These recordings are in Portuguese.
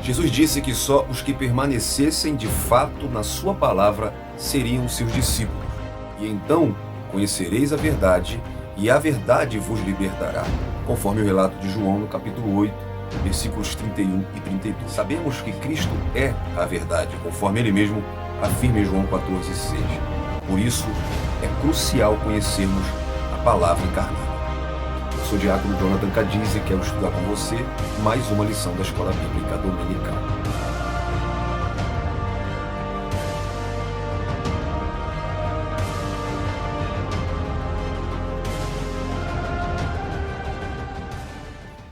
Jesus disse que só os que permanecessem de fato na sua palavra seriam seus discípulos. E então conhecereis a verdade, e a verdade vos libertará, conforme o relato de João no capítulo 8, versículos 31 e 32. Sabemos que Cristo é a verdade, conforme ele mesmo afirma em João 14,6. Por isso, é crucial conhecermos a palavra encarnada. Eu sou o diácono Jonathan Cadiz e quero estudar com você mais uma lição da Escola Bíblica Dominical.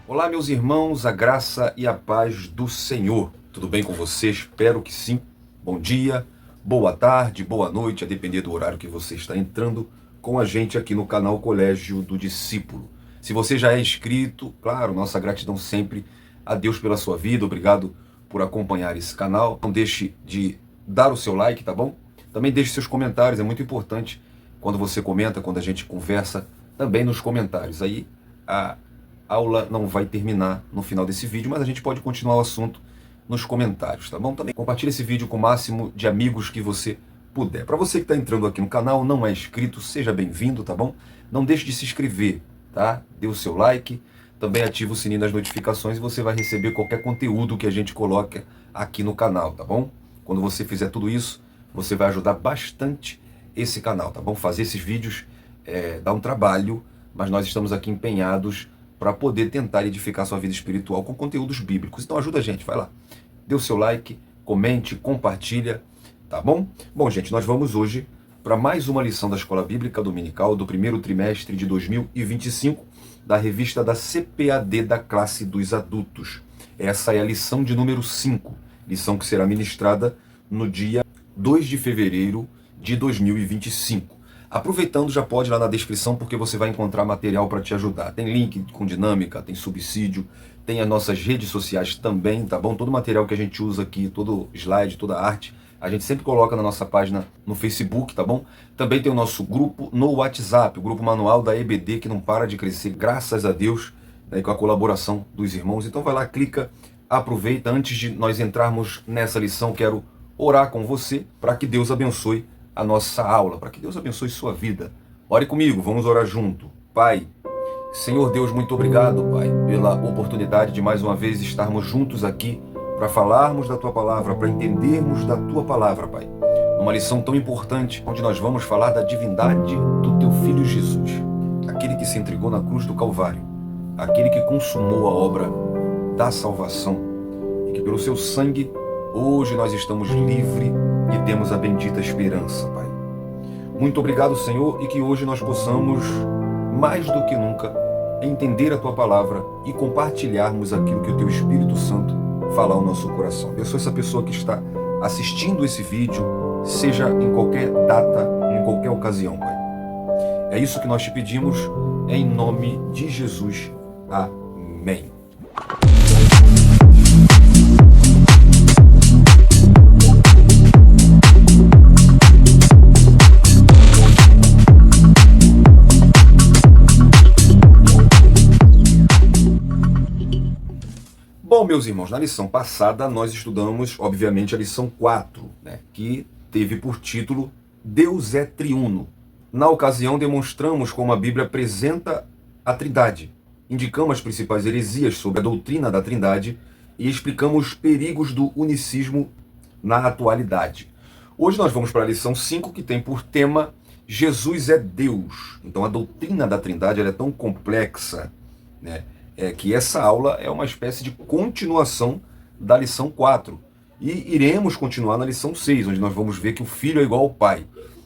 Olá, meus irmãos, a graça e a paz do Senhor. Tudo bem com você? Espero que sim. Bom dia, boa tarde, boa noite, a depender do horário que você está entrando com a gente aqui no canal Colégio do Discípulo. Se você já é inscrito, claro, nossa gratidão sempre a Deus pela sua vida. Obrigado por acompanhar esse canal. Não deixe de dar o seu like, tá bom? Também deixe seus comentários, é muito importante quando você comenta, quando a gente conversa, também nos comentários. Aí a aula não vai terminar no final desse vídeo, mas a gente pode continuar o assunto nos comentários, tá bom? Também compartilhe esse vídeo com o máximo de amigos que você puder. Para você que está entrando aqui no canal, não é inscrito, seja bem-vindo, tá bom? Não deixe de se inscrever, tá? Dê o seu like, também ative o sininho das notificações e você vai receber qualquer conteúdo que a gente coloca aqui no canal, tá bom? Quando você fizer tudo isso, você vai ajudar bastante esse canal, tá bom? Fazer esses vídeos dá um trabalho, mas nós estamos aqui empenhados para poder tentar edificar sua vida espiritual com conteúdos bíblicos. Então ajuda a gente, vai lá. Dê o seu like, comente, compartilha, tá bom? Bom, gente, nós vamos hoje para mais uma lição da Escola Bíblica Dominical do primeiro trimestre de 2025, da revista da CPAD da classe dos adultos. Essa é a lição de número 5, lição que será ministrada no dia 2 de fevereiro de 2025. Aproveitando, já pode ir lá na descrição, porque você vai encontrar material para te ajudar. Tem link com dinâmica, tem subsídio, tem as nossas redes sociais também, tá bom? Todo o material que a gente usa aqui, todo slide, toda arte, a gente sempre coloca na nossa página no Facebook, tá bom? Também tem o nosso grupo no WhatsApp, o grupo manual da EBD, que não para de crescer, graças a Deus, né, com a colaboração dos irmãos. Então vai lá, clica, aproveita. Antes de nós entrarmos nessa lição, quero orar com você para que Deus abençoe a nossa aula, para que Deus abençoe sua vida. Ore comigo, vamos orar junto. Pai, Senhor Deus, muito obrigado, Pai, pela oportunidade de mais uma vez estarmos juntos aqui para falarmos da Tua Palavra, para entendermos da Tua Palavra, Pai. Numa lição tão importante, onde nós vamos falar da divindade do Teu Filho Jesus, aquele que se entregou na cruz do Calvário, aquele que consumou a obra da salvação e que pelo Seu sangue, hoje nós estamos livres e temos a bendita esperança, Pai. Muito obrigado, Senhor, e que hoje nós possamos, mais do que nunca, entender a Tua Palavra e compartilharmos aquilo que o Teu Espírito Santo fala ao nosso coração. Abençoa essa pessoa que está assistindo esse vídeo, seja em qualquer data, em qualquer ocasião, Pai. É isso que nós te pedimos, em nome de Jesus. Amém. Bom, meus irmãos, na lição passada nós estudamos, obviamente, a lição 4, né, que teve por título Deus é Triuno. Na ocasião, demonstramos como a Bíblia apresenta a Trindade, indicamos as principais heresias sobre a doutrina da Trindade e explicamos os perigos do unicismo na atualidade. Hoje nós vamos para a lição 5, que tem por tema Jesus é Deus. Então a doutrina da Trindade ela é tão complexa, né, que essa aula é uma espécie de continuação da lição 4. E iremos continuar na lição 6, onde nós vamos ver que o Filho é igual ao Pai.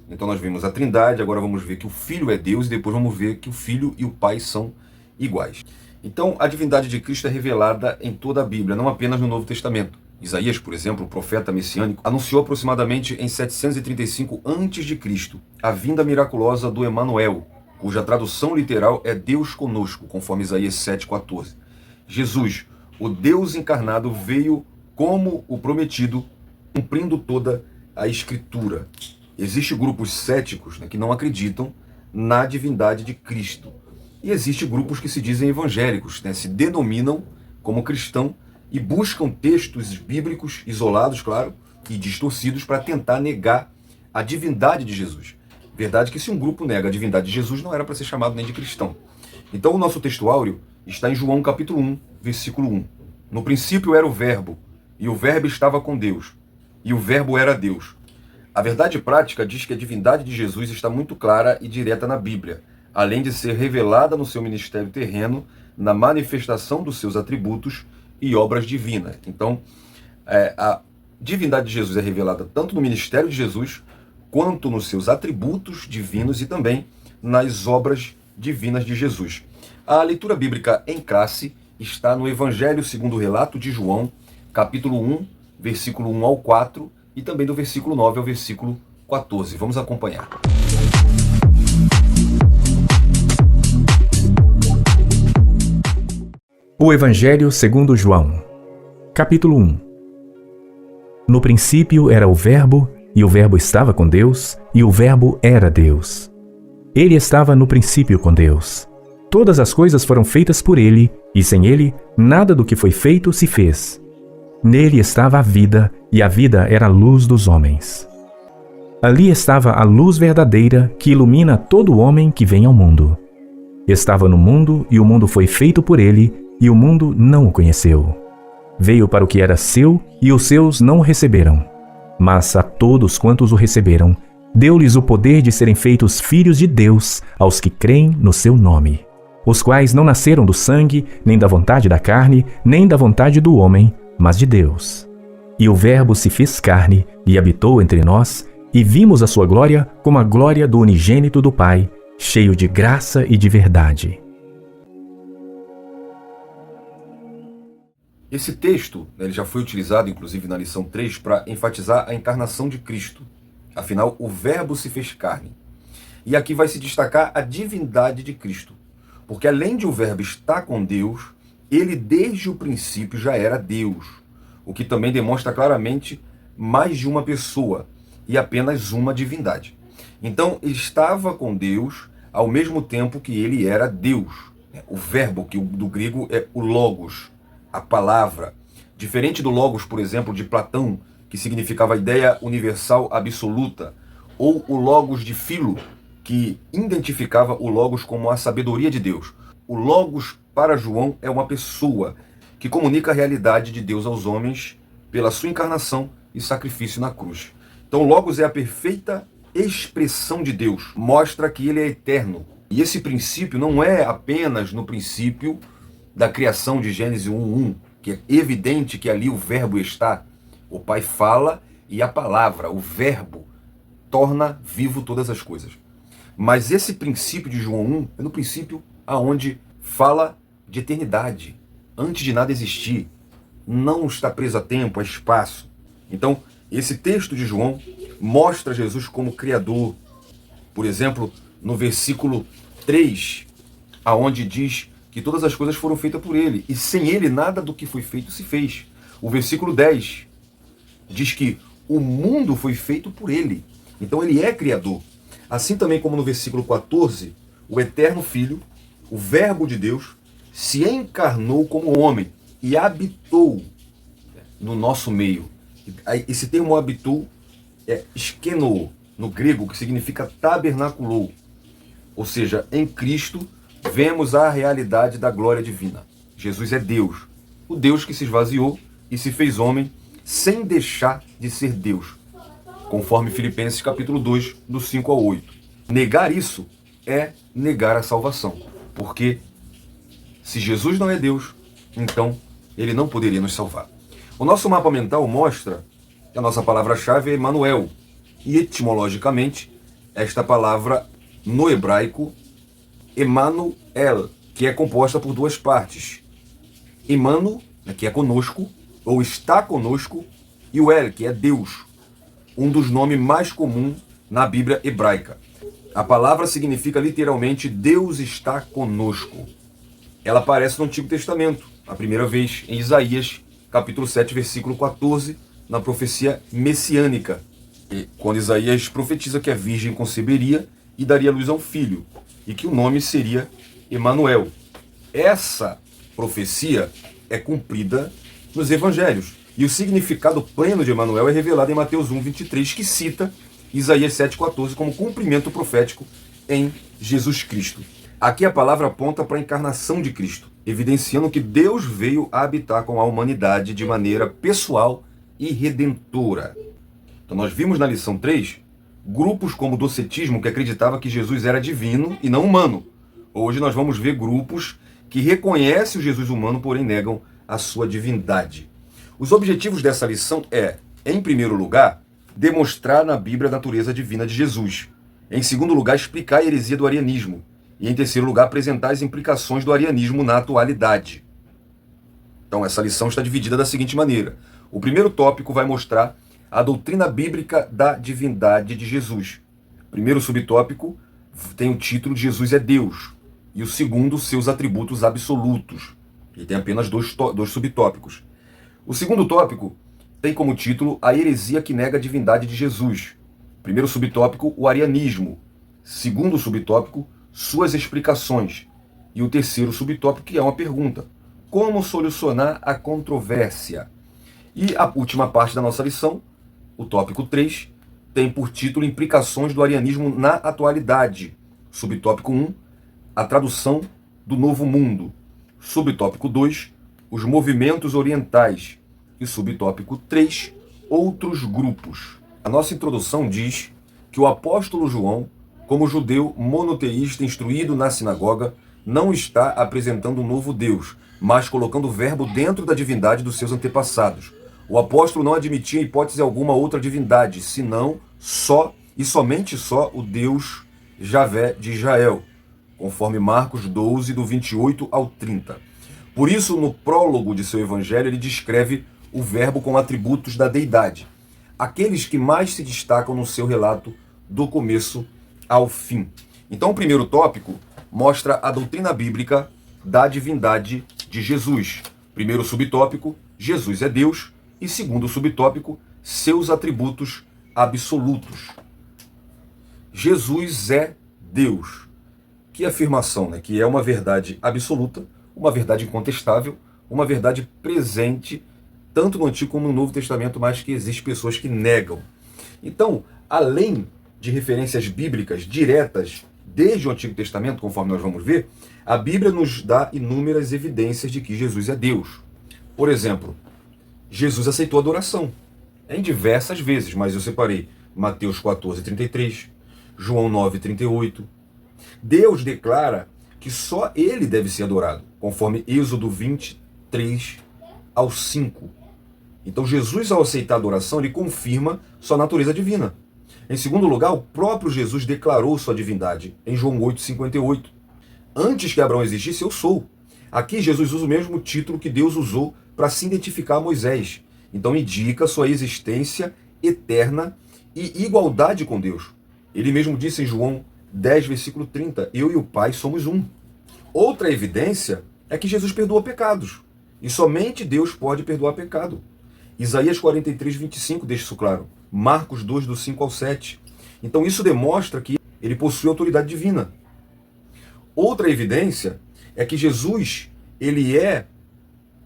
Então nós vimos a Trindade, agora vamos ver que o Filho é Deus, e depois vamos ver que o Filho e o Pai são iguais. Então a divindade de Cristo é revelada em toda a Bíblia, não apenas no Novo Testamento. Isaías, por exemplo, o profeta messiânico, anunciou aproximadamente em 735 a.C. a vinda miraculosa do Emanuel, cuja tradução literal é Deus conosco, conforme Isaías 7,14. Jesus, o Deus encarnado, veio como o prometido, cumprindo toda a Escritura. Existem grupos céticos, né, que não acreditam na divindade de Cristo. E existem grupos que se dizem evangélicos, né, se denominam como cristão e buscam textos bíblicos isolados, claro, e distorcidos para tentar negar a divindade de Jesus. Verdade que se um grupo nega a divindade de Jesus, não era para ser chamado nem de cristão. Então o nosso texto áureo está em João capítulo 1, versículo 1. No princípio era o Verbo, e o Verbo estava com Deus, e o Verbo era Deus. A verdade prática diz que a divindade de Jesus está muito clara e direta na Bíblia, além de ser revelada no seu ministério terreno, na manifestação dos seus atributos e obras divinas. Então, a divindade de Jesus é revelada tanto no ministério de Jesus, quanto nos seus atributos divinos e também nas obras divinas de Jesus. A leitura bíblica em classe está no Evangelho segundo o relato de João, capítulo 1, versículo 1 ao 4, e também do versículo 9 ao versículo 14. Vamos acompanhar. O Evangelho segundo João, capítulo 1. No princípio era o Verbo, e o Verbo estava com Deus, e o Verbo era Deus. Ele estava no princípio com Deus. Todas as coisas foram feitas por ele, e sem ele, nada do que foi feito se fez. Nele estava a vida, e a vida era a luz dos homens. Ali estava a luz verdadeira que ilumina todo homem que vem ao mundo. Estava no mundo, e o mundo foi feito por ele, e o mundo não o conheceu. Veio para o que era seu, e os seus não o receberam. Mas a todos quantos o receberam, deu-lhes o poder de serem feitos filhos de Deus aos que creem no seu nome, os quais não nasceram do sangue, nem da vontade da carne, nem da vontade do homem, mas de Deus. E o Verbo se fez carne e habitou entre nós, e vimos a sua glória como a glória do unigênito do Pai, cheio de graça e de verdade. Esse texto, ele já foi utilizado, inclusive, na lição 3, para enfatizar a encarnação de Cristo. Afinal, o Verbo se fez carne. E aqui vai se destacar a divindade de Cristo. Porque além de o Verbo estar com Deus, ele desde o princípio já era Deus. O que também demonstra claramente mais de uma pessoa e apenas uma divindade. Então, ele estava com Deus ao mesmo tempo que ele era Deus. O verbo, que do grego é o logos, a palavra. Diferente do logos, por exemplo, de Platão, que significava a ideia universal absoluta, ou o logos de Filo, que identificava o logos como a sabedoria de Deus. O logos, para João, é uma pessoa que comunica a realidade de Deus aos homens pela sua encarnação e sacrifício na cruz. Então, o logos é a perfeita expressão de Deus, mostra que ele é eterno. E esse princípio não é apenas no princípio da criação de Gênesis 1:1, que é evidente que ali o verbo está. O Pai fala e a palavra, o verbo, torna vivo todas as coisas. Mas esse princípio de João 1 é no princípio aonde fala de eternidade, antes de nada existir. Não está preso a tempo, a espaço. Então, esse texto de João mostra Jesus como Criador. Por exemplo, no versículo 3, aonde diz que todas as coisas foram feitas por ele, e sem ele nada do que foi feito se fez. O versículo 10 diz que o mundo foi feito por ele. Então ele é Criador. Assim também como no versículo 14, o eterno Filho, o Verbo de Deus, se encarnou como homem e habitou no nosso meio. Esse termo habitou é skeno, no grego, que significa tabernaculou. Ou seja, em Cristo vemos a realidade da glória divina. Jesus é Deus, o Deus que se esvaziou e se fez homem sem deixar de ser Deus, conforme Filipenses capítulo 2, do 5 ao 8. Negar isso é negar a salvação, porque se Jesus não é Deus, então ele não poderia nos salvar. O nosso mapa mental mostra que a nossa palavra-chave é Emmanuel, e etimologicamente, esta palavra no hebraico, Emmanuel, que é composta por duas partes. Emmanuel, que é conosco, ou está conosco, e o El, que é Deus, um dos nomes mais comuns na Bíblia hebraica. A palavra significa literalmente Deus está conosco. Ela aparece no Antigo Testamento, a primeira vez em Isaías, capítulo 7, versículo 14, na profecia messiânica, quando Isaías profetiza que a virgem conceberia e daria luz a um filho, e que o nome seria Emanuel. Essa profecia é cumprida nos evangelhos. E o significado pleno de Emanuel é revelado em Mateus 1:23, que cita Isaías 7:14 como cumprimento profético em Jesus Cristo. Aqui a palavra aponta para a encarnação de Cristo, evidenciando que Deus veio a habitar com a humanidade de maneira pessoal e redentora. Então nós vimos na lição 3 grupos como o docetismo, que acreditava que Jesus era divino e não humano. Hoje nós vamos ver grupos que reconhecem o Jesus humano, porém negam a sua divindade. Os objetivos dessa lição em primeiro lugar, demonstrar na Bíblia a natureza divina de Jesus. Em segundo lugar, explicar a heresia do arianismo. E em terceiro lugar, apresentar as implicações do arianismo na atualidade. Então essa lição está dividida da seguinte maneira. O primeiro tópico vai mostrar a doutrina bíblica da divindade de Jesus. O primeiro subtópico tem o título de Jesus é Deus. E o segundo, seus atributos absolutos. E tem apenas dois subtópicos. O segundo tópico tem como título a heresia que nega a divindade de Jesus. Primeiro subtópico, o arianismo. Segundo subtópico, suas explicações. E o terceiro subtópico, que é uma pergunta. Como solucionar a controvérsia? E a última parte da nossa lição, o tópico 3, tem por título Implicações do arianismo na atualidade. Subtópico 1, a tradução do Novo Mundo. Subtópico 2, os movimentos orientais. E subtópico 3, outros grupos. A nossa introdução diz que o apóstolo João, como judeu monoteísta instruído na sinagoga, não está apresentando um novo Deus, mas colocando o verbo dentro da divindade dos seus antepassados. O apóstolo não admitia em hipótese alguma outra divindade, senão só e somente só o Deus Javé de Israel, conforme Marcos 12, do 28 ao 30. Por isso, no prólogo de seu evangelho, ele descreve o verbo com atributos da deidade, aqueles que mais se destacam no seu relato do começo ao fim. Então, o primeiro tópico mostra a doutrina bíblica da divindade de Jesus. Primeiro subtópico, Jesus é Deus. E segundo subtópico, seus atributos absolutos. Jesus é Deus. Que afirmação, né? Que é uma verdade absoluta, uma verdade incontestável, uma verdade presente, tanto no Antigo como no Novo Testamento, mas que existem pessoas que negam. Então, além de referências bíblicas diretas desde o Antigo Testamento, conforme nós vamos ver, a Bíblia nos dá inúmeras evidências de que Jesus é Deus. Por exemplo, Jesus aceitou adoração em diversas vezes, mas eu separei Mateus 14:33, João 9:38. Deus declara que só ele deve ser adorado, conforme Êxodo 23 ao 5. Então Jesus, ao aceitar a adoração, ele confirma sua natureza divina. Em segundo lugar, o próprio Jesus declarou sua divindade em João 8:58. Antes que Abraão existisse, eu sou. Aqui Jesus usa o mesmo título que Deus usou para se identificar a Moisés. Então indica sua existência eterna e igualdade com Deus. Ele mesmo disse em João 10, versículo 30, eu e o Pai somos um. Outra evidência é que Jesus perdoa pecados. E somente Deus pode perdoar pecado. Isaías 43:25 deixa isso claro. Marcos 2, do 5 ao 7. Então isso demonstra que ele possui autoridade divina. Outra evidência é que Jesus, ele é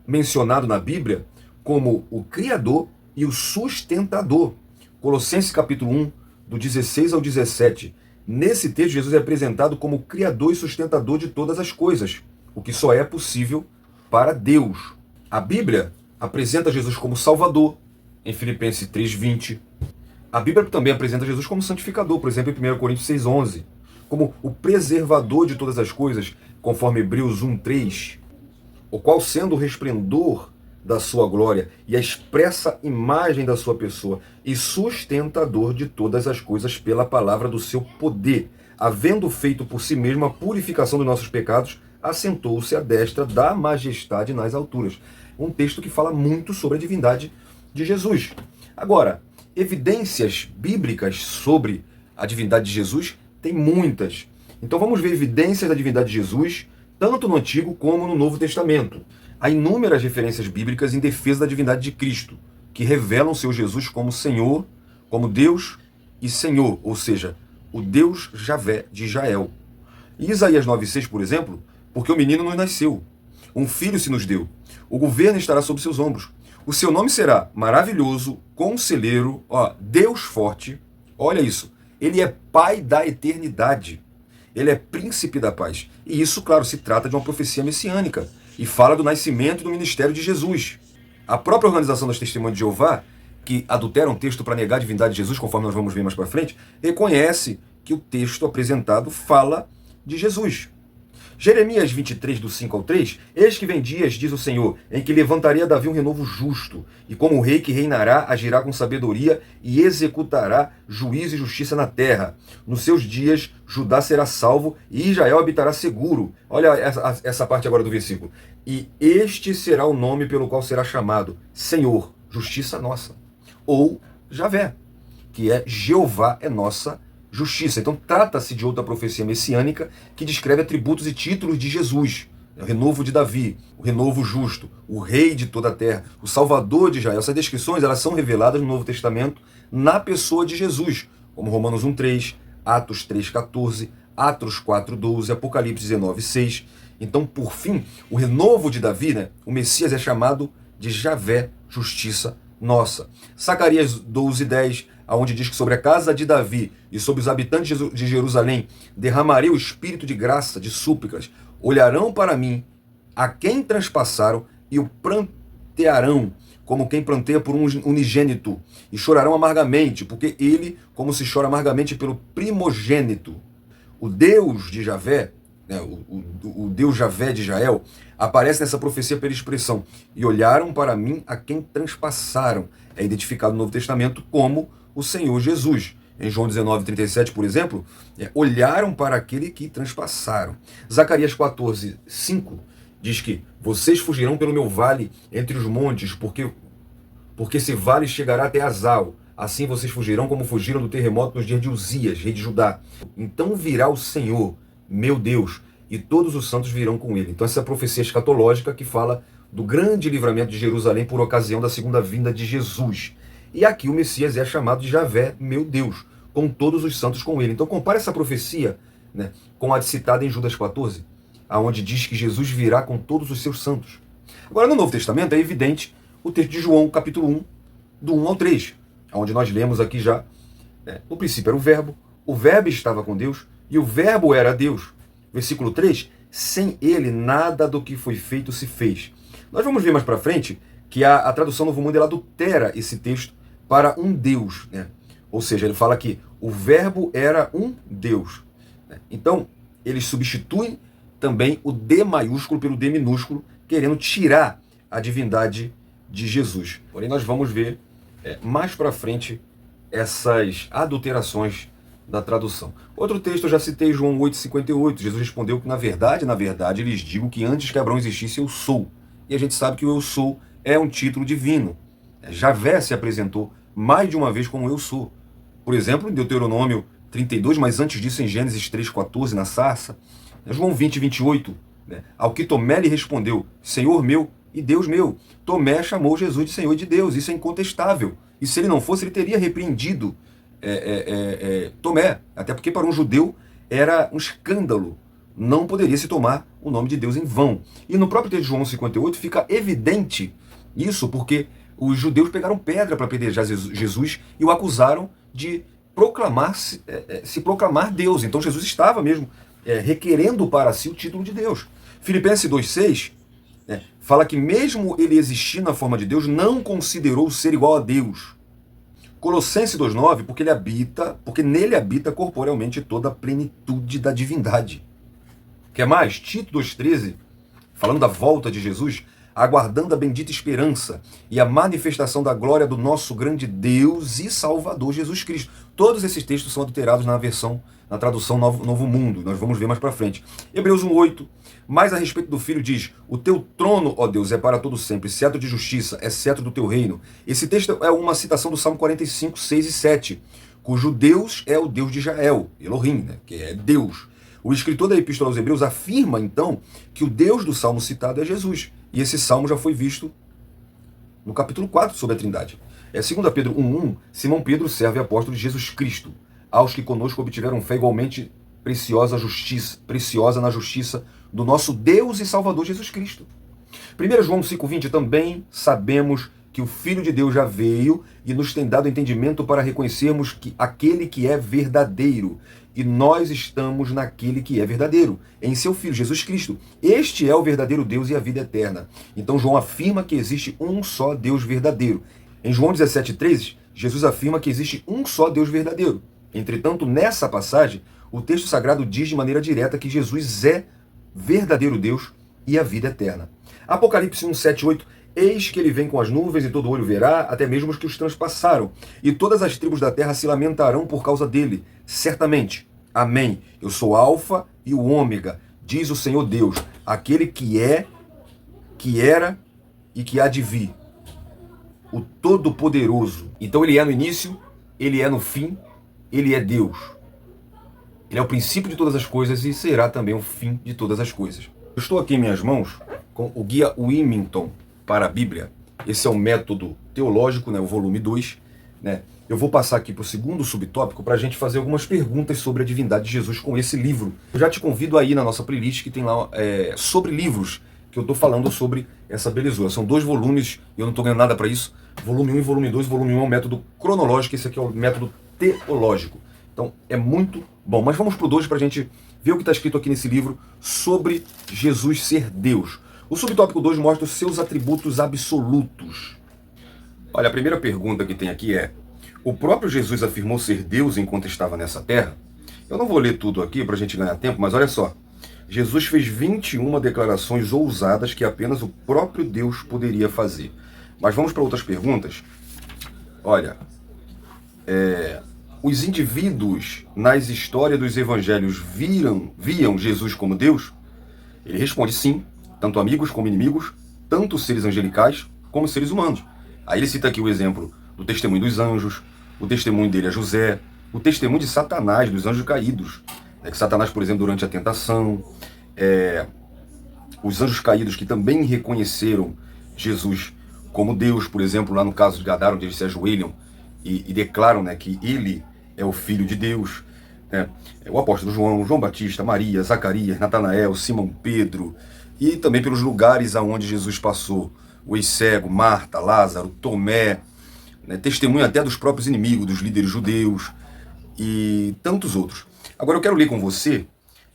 mencionado na Bíblia como o Criador e o sustentador. Colossenses capítulo 1, do 16 ao 17. Nesse texto, Jesus é apresentado como Criador e sustentador de todas as coisas, o que só é possível para Deus. A Bíblia apresenta Jesus como Salvador, em Filipenses 3:20. A Bíblia também apresenta Jesus como santificador, por exemplo, em 1 Coríntios 6:11. Como o preservador de todas as coisas, conforme Hebreus 1:3. O qual, sendo o resplendor da sua glória e a expressa imagem da sua pessoa e sustentador de todas as coisas pela palavra do seu poder, havendo feito por si mesmo a purificação dos nossos pecados, assentou-se à destra da majestade nas alturas. Um texto que fala muito sobre a divindade de Jesus. Agora, evidências bíblicas sobre a divindade de Jesus tem muitas. Então vamos ver evidências da divindade de Jesus, tanto no Antigo como no Novo Testamento. Há inúmeras referências bíblicas em defesa da divindade de Cristo, que revelam seu Jesus como Senhor, como Deus e Senhor, ou seja, o Deus Javé de Israel. Em Isaías 9:6, por exemplo, porque o menino nos nasceu, um filho se nos deu, o governo estará sobre seus ombros, O seu nome será maravilhoso, conselheiro, Deus forte. Olha isso. Ele é pai da eternidade. Ele é príncipe da paz. E isso, claro, se trata de uma profecia messiânica. E fala do nascimento e do ministério de Jesus. A própria organização das Testemunhas de Jeová, que adultera um texto para negar a divindade de Jesus, conforme nós vamos ver mais para frente, reconhece que o texto apresentado fala de Jesus. Jeremias 23, do 5 ao 3, eis que vem dias, diz o Senhor, em que levantaria Davi um renovo justo, e como o rei que reinará, agirá com sabedoria e executará juízo e justiça na terra. Nos seus dias, Judá será salvo e Israel habitará seguro. Olha essa parte agora do versículo. E este será o nome pelo qual será chamado Senhor, justiça nossa. Ou Javé, que é Jeová é nossa justiça. Então trata-se de outra profecia messiânica que descreve atributos e títulos de Jesus. O renovo de Davi, o renovo justo, o rei de toda a terra, o salvador de Israel. Essas descrições elas são reveladas no Novo Testamento na pessoa de Jesus, como Romanos 1:3, Atos 3:14, Atos 4:12, Apocalipse 19:6. Então, por fim, o renovo de Davi, o Messias é chamado de Javé, justiça nossa. Zacarias 12:10, onde diz que sobre a casa de Davi e sobre os habitantes de Jerusalém derramarei o espírito de graça, de súplicas. Olharão para mim a quem transpassaram e o prantearão, como quem planteia por um unigênito, e chorarão amargamente, porque ele, como se chora amargamente pelo primogênito. O Deus de Javé, o Deus Javé de Israel, aparece nessa profecia pela expressão, e olharam para mim a quem transpassaram. É identificado no Novo Testamento como o Senhor Jesus. Em João 19:37, por exemplo, olharam para aquele que transpassaram. Zacarias 14:5 diz que vocês fugirão pelo meu vale entre os montes, porque esse vale chegará até Azal. Assim vocês fugirão como fugiram do terremoto nos dias de Uzias, rei de Judá. Então virá o Senhor, meu Deus, e todos os santos virão com ele. Então essa é a profecia escatológica que fala do grande livramento de Jerusalém por ocasião da segunda vinda de Jesus. E aqui o Messias é chamado de Javé, meu Deus, com todos os santos com ele. Então compare essa profecia com a citada em Judas 14, aonde diz que Jesus virá com todos os seus santos. Agora no Novo Testamento é evidente o texto de João, capítulo 1, do 1 ao 3, onde nós lemos aqui já, no princípio era o verbo estava com Deus, e o verbo era Deus. Versículo 3, sem ele nada do que foi feito se fez. Nós vamos ver mais para frente que a tradução Novo Mundo ela adultera esse texto para um Deus. Ou seja, ele fala que o verbo era um Deus. Então, eles substituem também o D maiúsculo pelo D minúsculo, querendo tirar a divindade de Jesus. Porém, nós vamos ver mais para frente essas adulterações da tradução. Outro texto eu já citei, João 8:58. Jesus respondeu que na verdade, lhes digo que antes que Abraão existisse, eu sou. E a gente sabe que o eu sou é um título divino. Javé se apresentou mais de uma vez como eu sou. Por exemplo, em Deuteronômio 32, mas antes disso em Gênesis 3:14, na sarça. João 20:28, ao que Tomé lhe respondeu, Senhor meu e Deus meu. Tomé chamou Jesus de Senhor e de Deus, isso é incontestável. E se ele não fosse, ele teria repreendido Tomé, até porque para um judeu era um escândalo, não poderia se tomar o nome de Deus em vão. E no próprio texto de João 58 fica evidente isso, porque os judeus pegaram pedra para apedrejar Jesus e o acusaram de se proclamar Deus. Então Jesus estava mesmo requerendo para si o título de Deus. Filipenses 2:6 fala que mesmo ele existindo na forma de Deus, não considerou ser igual a Deus. Colossenses 2:9, porque nele habita corporealmente toda a plenitude da divindade. Quer mais? Tito 2:13, falando da volta de Jesus, aguardando a bendita esperança e a manifestação da glória do nosso grande Deus e Salvador Jesus Cristo. Todos esses textos são adulterados na tradução Novo Mundo. Nós vamos ver mais para frente. Hebreus 1:8, mas a respeito do Filho diz, o teu trono, ó Deus, é para todo sempre, cetro de justiça, é cetro do teu reino. Esse texto é uma citação do Salmo 45, 6 e 7, cujo Deus é o Deus de Israel, Elohim, que é Deus. O escritor da Epístola aos Hebreus afirma, então, que o Deus do Salmo citado é Jesus. E esse Salmo já foi visto no capítulo 4 sobre a Trindade. 2 Pedro 1:1, Simão Pedro, servo e apóstolo de Jesus Cristo, aos que conosco obtiveram fé igualmente preciosa na justiça do nosso Deus e Salvador Jesus Cristo. 1 João 5:20, também sabemos que o Filho de Deus já veio e nos tem dado entendimento para reconhecermos que aquele que é verdadeiro. E nós estamos naquele que é verdadeiro, em seu Filho, Jesus Cristo. Este é o verdadeiro Deus e a vida eterna. Então João afirma que existe um só Deus verdadeiro. Em João 17,3, Jesus afirma que existe um só Deus verdadeiro. Entretanto, nessa passagem, o texto sagrado diz de maneira direta que Jesus é verdadeiro Deus e a vida eterna. Apocalipse 1, 7, 8, eis que ele vem com as nuvens e todo olho verá, até mesmo os que os transpassaram, e todas as tribos da terra se lamentarão por causa dele. Certamente. Amém. Eu sou Alfa e o Ômega, diz o Senhor Deus, aquele que é, que era e que há de vir, o Todo-Poderoso. Então ele é no início, ele é no fim, ele é Deus. Ele é o princípio de todas as coisas e será também o fim de todas as coisas. Eu estou aqui em minhas mãos com o guia Willmington para a Bíblia. Esse é o método teológico, né, o volume 2. Né? Eu vou passar aqui para o segundo subtópico para a gente fazer algumas perguntas sobre a divindade de Jesus com esse livro. Eu já te convido aí na nossa playlist que tem lá sobre livros, que eu estou falando sobre essa belezura. São 2 volumes e eu não estou ganhando nada para isso. Volume 1 e volume 2. Volume 1 é o método cronológico, esse aqui é o método teológico. Então é muito bom. Mas vamos para o 2 para a gente ver o que está escrito aqui nesse livro sobre Jesus ser Deus. O subtópico 2 mostra os seus atributos absolutos. Olha, a primeira pergunta que tem aqui é: o próprio Jesus afirmou ser Deus enquanto estava nessa terra? Eu não vou ler tudo aqui para a gente ganhar tempo, mas olha só. Jesus fez 21 declarações ousadas que apenas o próprio Deus poderia fazer. Mas vamos para outras perguntas. Olha, os indivíduos nas histórias dos evangelhos viam Jesus como Deus? Ele responde sim, tanto amigos como inimigos, tanto seres angelicais como seres humanos. Aí ele cita aqui o exemplo do testemunho dos anjos, o testemunho dele a José, o testemunho de Satanás, dos anjos caídos. Que Satanás, por exemplo, durante a tentação, os anjos caídos que também reconheceram Jesus como Deus, por exemplo, lá no caso de Gadara, onde eles se ajoelham e declaram, né, que ele é o Filho de Deus. O apóstolo João, João Batista, Maria, Zacarias, Natanael, Simão Pedro, e também pelos lugares aonde Jesus passou, o ex-cego, Marta, Lázaro, Tomé, né, testemunho até dos próprios inimigos, dos líderes judeus e tantos outros. Agora eu quero ler com você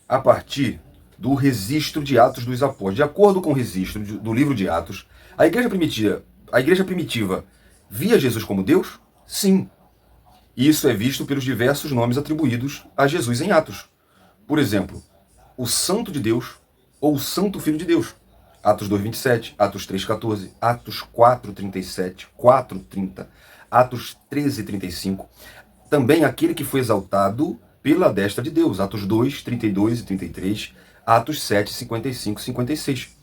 a partir do registro de Atos dos Apóstolos. De acordo com o registro do livro de Atos, a igreja primitiva via Jesus como Deus? Sim. Isso é visto pelos diversos nomes atribuídos a Jesus em Atos. Por exemplo, o Santo de Deus ou o Santo Filho de Deus. Atos 2:27, Atos 3:14, Atos 4:37, 4:30, Atos 13:35. Também aquele que foi exaltado pela destra de Deus. Atos 2:32 e 33, Atos 7:55 e 56.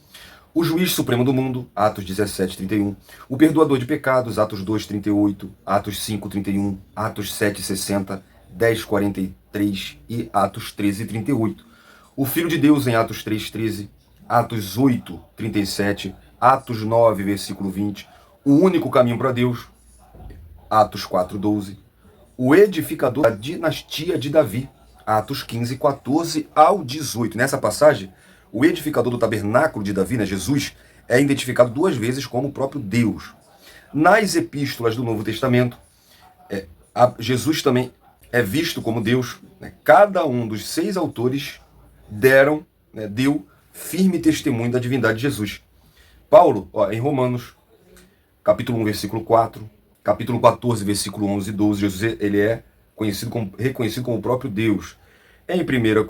O juiz supremo do mundo, Atos 17:31. O perdoador de pecados, Atos 2:38, Atos 5:31, Atos 7:60, 10:43 e Atos 13:38. O Filho de Deus em Atos 3:13, Atos 8:37, Atos 9, versículo 20. O único caminho para Deus, Atos 4:12. O edificador da dinastia de Davi, Atos 15:14 ao 18. Nessa passagem, o edificador do tabernáculo de Davi, né, Jesus, é identificado 2 vezes como o próprio Deus. Nas epístolas do Novo Testamento, Jesus também é visto como Deus. Né? Cada um dos 6 autores deu firme testemunho da divindade de Jesus. Paulo, em Romanos, capítulo 1, versículo 4, capítulo 14, versículo 11 e 12, Jesus ele é reconhecido como o próprio Deus. Em 1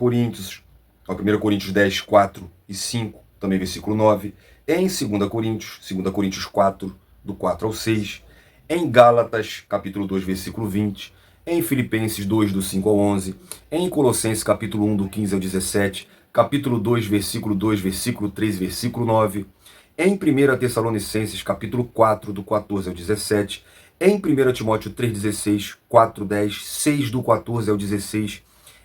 Coríntios 10, 4 e 5, também versículo 9. Em 2 Coríntios 4, do 4 ao 6. Em Gálatas, capítulo 2, versículo 20. Em Filipenses 2, do 5 ao 11. Em Colossenses, capítulo 1, do 15 ao 17. Capítulo 2, versículo 2, versículo 3, versículo 9. Em 1 Tessalonicenses, capítulo 4, do 14 ao 17. Em 1 Timóteo 3,16, 4,10, 6 do 14 ao 16.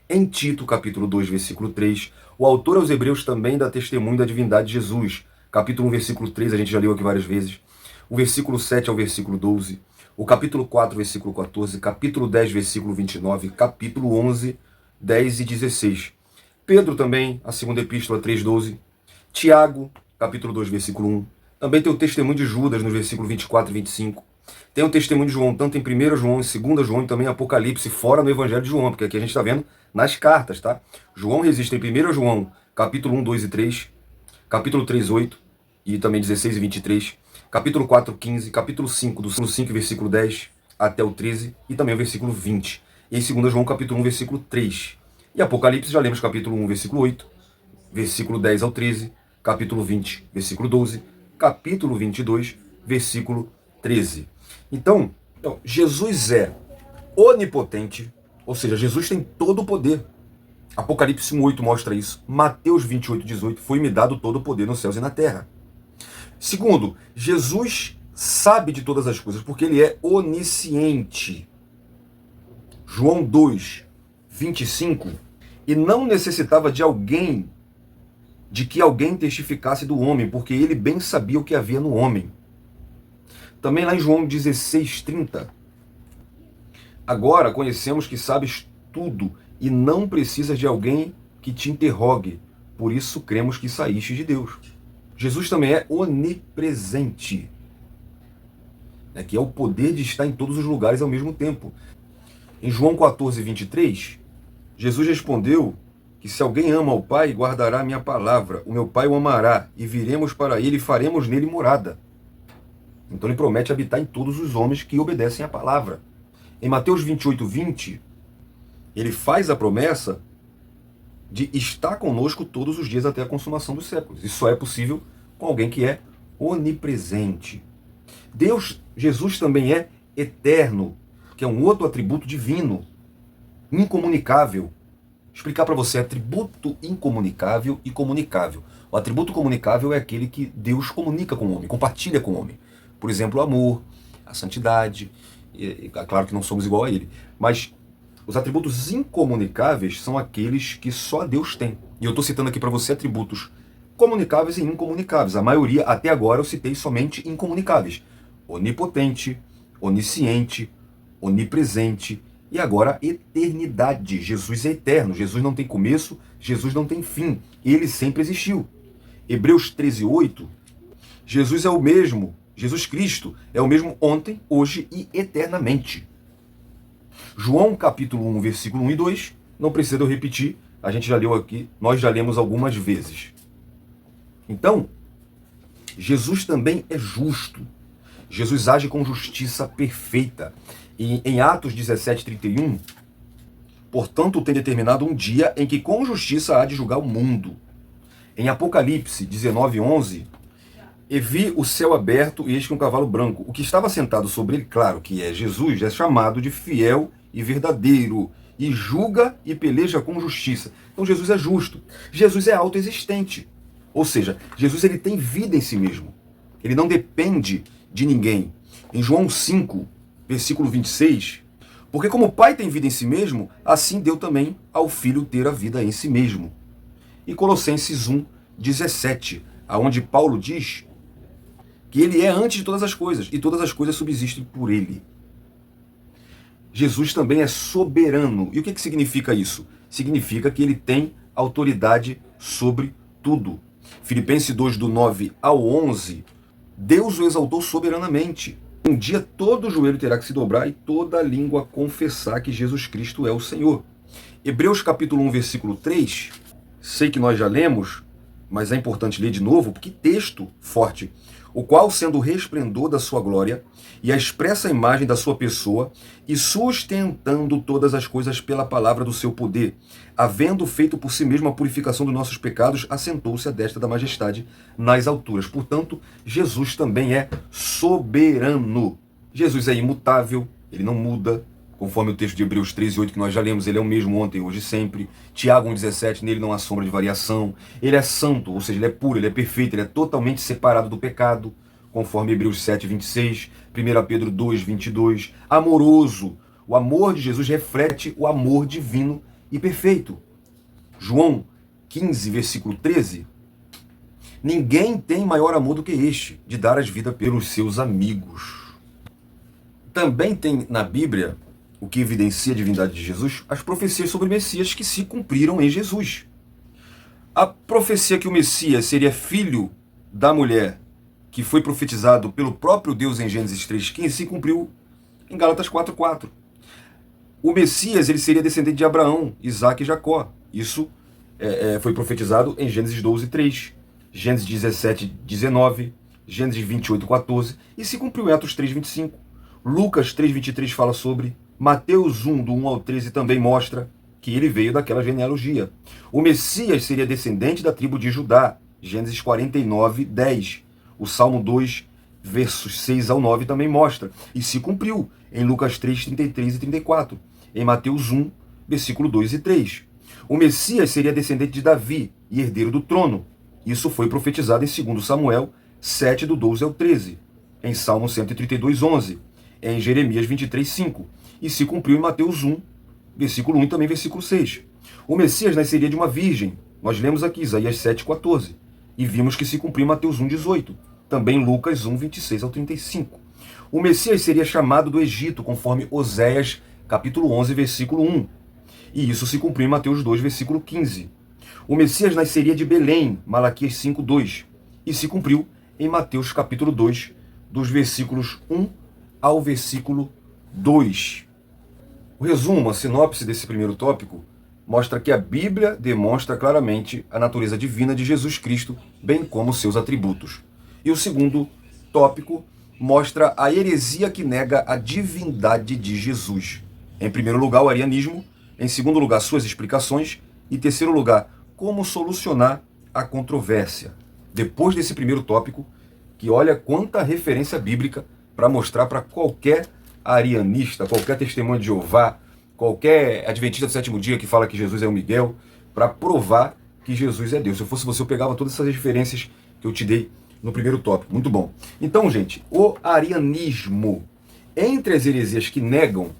Em Tito, capítulo 2, versículo 3, o autor aos Hebreus também dá testemunho da divindade de Jesus. Capítulo 1, versículo 3, a gente já leu aqui várias vezes. O versículo 7 ao versículo 12. O capítulo 4, versículo 14. Capítulo 10, versículo 29. Capítulo 11, 10 e 16. Pedro também, a segunda epístola 3,12. Tiago, capítulo 2, versículo 1. Também tem o testemunho de Judas, no versículo 24 e 25. Tem o testemunho de João, tanto em 1 João, em 2 João e também em Apocalipse, fora no Evangelho de João, porque aqui a gente está vendo nas cartas, tá? João registra em 1 João, capítulo 1, 2 e 3, capítulo 3, 8, e também 16 e 23, capítulo 4, 15, capítulo 5, do 5, versículo 10 até o 13, e também o versículo 20. E em 2 João, capítulo 1, versículo 3. E Apocalipse, já lemos capítulo 1, versículo 8, versículo 10 ao 13, capítulo 20, versículo 12, capítulo 22, versículo 13. Então, Jesus é onipotente, ou seja, Jesus tem todo o poder. Apocalipse 1:8 mostra isso. Mateus 28:18, foi-me dado todo o poder nos céus e na terra. Segundo, Jesus sabe de todas as coisas, porque ele é onisciente. João 2:25, e não necessitava de que alguém testificasse do homem, porque ele bem sabia o que havia no homem. Também lá em João 16:30, agora conhecemos que sabes tudo e não precisas de alguém que te interrogue, por isso cremos que saíste de Deus. Jesus também é onipresente, que é o poder de estar em todos os lugares ao mesmo tempo. Em João 14:23, Jesus respondeu que se alguém ama o Pai, guardará a minha palavra, o meu Pai o amará, e viremos para ele e faremos nele morada. Então ele promete habitar em todos os homens que obedecem à palavra. Em Mateus 28:20, ele faz a promessa de estar conosco todos os dias até a consumação dos séculos. Isso só é possível com alguém que é onipresente. Jesus também é eterno, que é um outro atributo divino, incomunicável. Explicar para você, atributo incomunicável e comunicável. O atributo comunicável é aquele que Deus comunica com o homem, compartilha com o homem. Por exemplo, o amor, a santidade. É claro que não somos igual a ele, mas os atributos incomunicáveis são aqueles que só Deus tem. E eu estou citando aqui para você atributos comunicáveis e incomunicáveis. A maioria, até agora, eu citei somente incomunicáveis. Onipotente, onisciente, onipresente e agora eternidade. Jesus é eterno, Jesus não tem começo, Jesus não tem fim. Ele sempre existiu. Hebreus 13:8, Jesus é o mesmo, Jesus Cristo é o mesmo ontem, hoje e eternamente. João capítulo 1, versículo 1 e 2, não precisa eu repetir, a gente já leu aqui, nós já lemos algumas vezes. Então, Jesus também é justo. Jesus age com justiça perfeita. E em Atos 17:31, portanto tem determinado um dia em que com justiça há de julgar o mundo. Em Apocalipse 19:11, e vi o céu aberto e eis que um cavalo branco. O que estava sentado sobre ele, claro que é Jesus, é chamado de fiel e verdadeiro, e julga e peleja com justiça. Então Jesus é justo. Jesus é autoexistente. Ou seja, Jesus ele tem vida em si mesmo. Ele não depende de ninguém. Em João 5, versículo 26, porque como o Pai tem vida em si mesmo, assim deu também ao Filho ter a vida em si mesmo. E Colossenses 1:17, aonde Paulo diz que ele é antes de todas as coisas, e todas as coisas subsistem por ele. Jesus também é soberano. E o que significa isso? Significa que ele tem autoridade sobre tudo. Filipenses 2, do 9 ao 11, Deus o exaltou soberanamente. Um dia todo joelho terá que se dobrar e toda língua confessar que Jesus Cristo é o Senhor. Hebreus capítulo 1, versículo 3, sei que nós já lemos, mas é importante ler de novo, porque texto forte. O qual, sendo o resplendor da sua glória e a expressa imagem da sua pessoa, e sustentando todas as coisas pela palavra do seu poder, havendo feito por si mesmo a purificação dos nossos pecados, assentou-se à destra da majestade nas alturas. Portanto, Jesus também é soberano. Jesus é imutável, ele não muda, conforme o texto de Hebreus 13:8 que nós já lemos, ele é o mesmo ontem, hoje e sempre. Tiago 1:17, nele não há sombra de variação. Ele é santo, ou seja, ele é puro, ele é perfeito, ele é totalmente separado do pecado, conforme Hebreus 7:26, 1 Pedro 2:22. Amoroso, o amor de Jesus reflete o amor divino e perfeito. João 15, versículo 13, ninguém tem maior amor do que este, de dar as vidas pelos seus amigos. Também tem na Bíblia, o que evidencia a divindade de Jesus, as profecias sobre o Messias que se cumpriram em Jesus. A profecia que o Messias seria filho da mulher que foi profetizado pelo próprio Deus em Gênesis 3,15 se cumpriu em Gálatas 4,4. O Messias ele seria descendente de Abraão, Isaac e Jacó. Isso foi profetizado em Gênesis 12,3, Gênesis 17,19, Gênesis 28,14 e se cumpriu em Atos 3,25. Lucas 3,23 fala sobre, Mateus 1, do 1 ao 13 também mostra que ele veio daquela genealogia. O Messias seria descendente da tribo de Judá, Gênesis 49:10. O Salmo 2, versos 6 ao 9 também mostra. E se cumpriu em Lucas 3, 33 e 34. Em Mateus 1, versículo 2 e 3. O Messias seria descendente de Davi e herdeiro do trono. Isso foi profetizado em 2 Samuel 7, do 12 ao 13. Em Salmo 132:11. Em Jeremias 23:5. E se cumpriu em Mateus 1, versículo 1 e também versículo 6. O Messias nasceria de uma virgem. Nós lemos aqui Isaías 7,14. E vimos que se cumpriu em Mateus 1,18. Também Lucas 1, 26 ao 35. O Messias seria chamado do Egito, conforme Oséias, capítulo 11, versículo 1. E isso se cumpriu em Mateus 2, versículo 15. O Messias nasceria de Belém, Malaquias 5, 2. E se cumpriu em Mateus, capítulo 2, dos versículos 1 ao versículo 2. O resumo, a sinopse desse primeiro tópico, mostra que a Bíblia demonstra claramente a natureza divina de Jesus Cristo, bem como seus atributos. E o segundo tópico mostra a heresia que nega a divindade de Jesus. Em primeiro lugar, o arianismo. Em segundo lugar, suas explicações. E em terceiro lugar, como solucionar a controvérsia. Depois desse primeiro tópico, que olha quanta referência bíblica para mostrar para qualquer arianista, qualquer testemunha de Jeová, qualquer adventista do sétimo dia que fala que Jesus é o Miguel, para provar que Jesus é Deus. Se eu fosse você, eu pegava todas essas referências que eu te dei no primeiro tópico. Muito bom. Então, gente, o arianismo. Entre as heresias que negam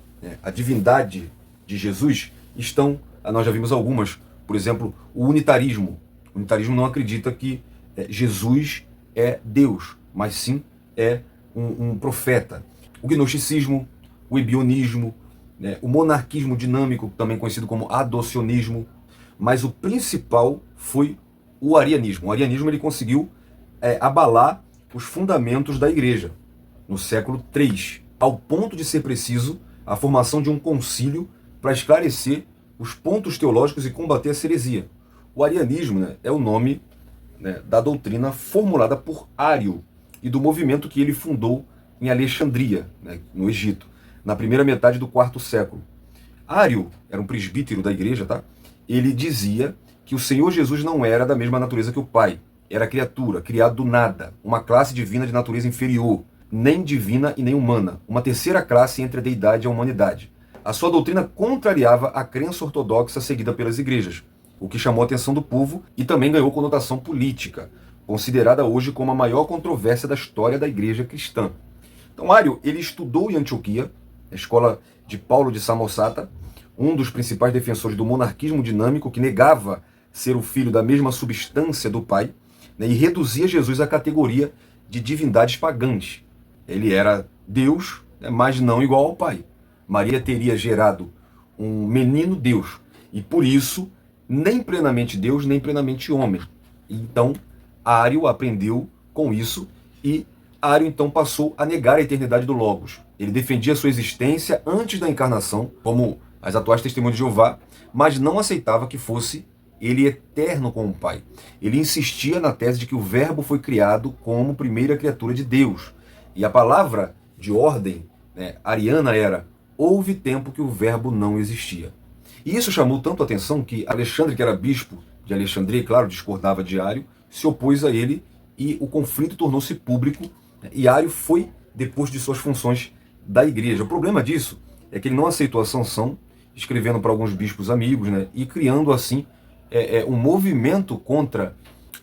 a divindade de Jesus estão, nós já vimos algumas, por exemplo, o unitarismo. O unitarismo não acredita que Jesus é Deus, mas sim é um profeta. O gnosticismo, o ebionismo, o monarquismo dinâmico, também conhecido como adocionismo, mas o principal foi o arianismo. O arianismo ele conseguiu abalar os fundamentos da igreja no século III, ao ponto de ser preciso a formação de um concílio para esclarecer os pontos teológicos e combater a heresia. O arianismo é o nome da doutrina formulada por Ário e do movimento que ele fundou em Alexandria, no Egito, na primeira metade do quarto século. Ário era um presbítero da igreja, tá? Ele dizia que o Senhor Jesus não era da mesma natureza que o Pai. Era criatura, criado do nada, uma classe divina de natureza inferior, nem divina e nem humana, uma terceira classe entre a deidade e a humanidade. A sua doutrina contrariava a crença ortodoxa seguida pelas igrejas, o que chamou a atenção do povo e também ganhou conotação política, considerada hoje como a maior controvérsia da história da igreja cristã. Então, Ário, ele estudou em Antioquia, na escola de Paulo de Samosata, um dos principais defensores do monarquismo dinâmico, que negava ser o filho da mesma substância do Pai, e reduzia Jesus à categoria de divindades pagãs. Ele era Deus, mas não igual ao Pai. Maria teria gerado um menino Deus, e por isso, nem plenamente Deus, nem plenamente homem. Então, Ário aprendeu com isso, e Ário então passou a negar a eternidade do Logos. Ele defendia sua existência antes da encarnação, como as atuais testemunhas de Jeová, mas não aceitava que fosse ele eterno com o Pai. Ele insistia na tese de que o Verbo foi criado como primeira criatura de Deus. E a palavra de ordem ariana era: houve tempo que o Verbo não existia. E isso chamou tanto a atenção que Alexandre, que era bispo de Alexandria, e claro, discordava de Ário, se opôs a ele e o conflito tornou-se público, e Ário foi depois de suas funções da igreja. O problema disso é que ele não aceitou a sanção, escrevendo para alguns bispos amigos, e criando assim um movimento contra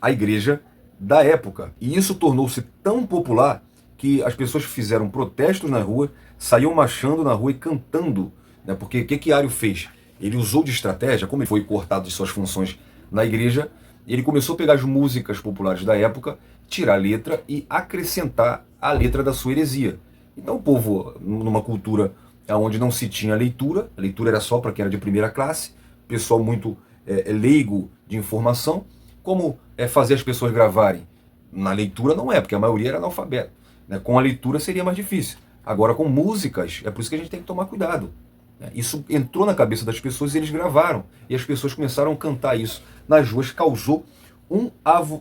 a igreja da época. E isso tornou-se tão popular que as pessoas fizeram protestos na rua, saíam marchando na rua e cantando, porque o que Ário fez? Ele usou de estratégia, como ele foi cortado de suas funções na igreja, ele começou a pegar as músicas populares da época, tirar a letra e acrescentar a letra da sua heresia. Então o povo, numa cultura onde não se tinha leitura, a leitura era só para quem era de primeira classe, pessoal muito leigo de informação, como fazer as pessoas gravarem Na leitura não é, porque a maioria era analfabeto. Né? Com a leitura seria mais difícil. Agora, com músicas, é por isso que a gente tem que tomar cuidado. Né? Isso entrou na cabeça das pessoas e eles gravaram. E as pessoas começaram a cantar isso nas ruas, causou um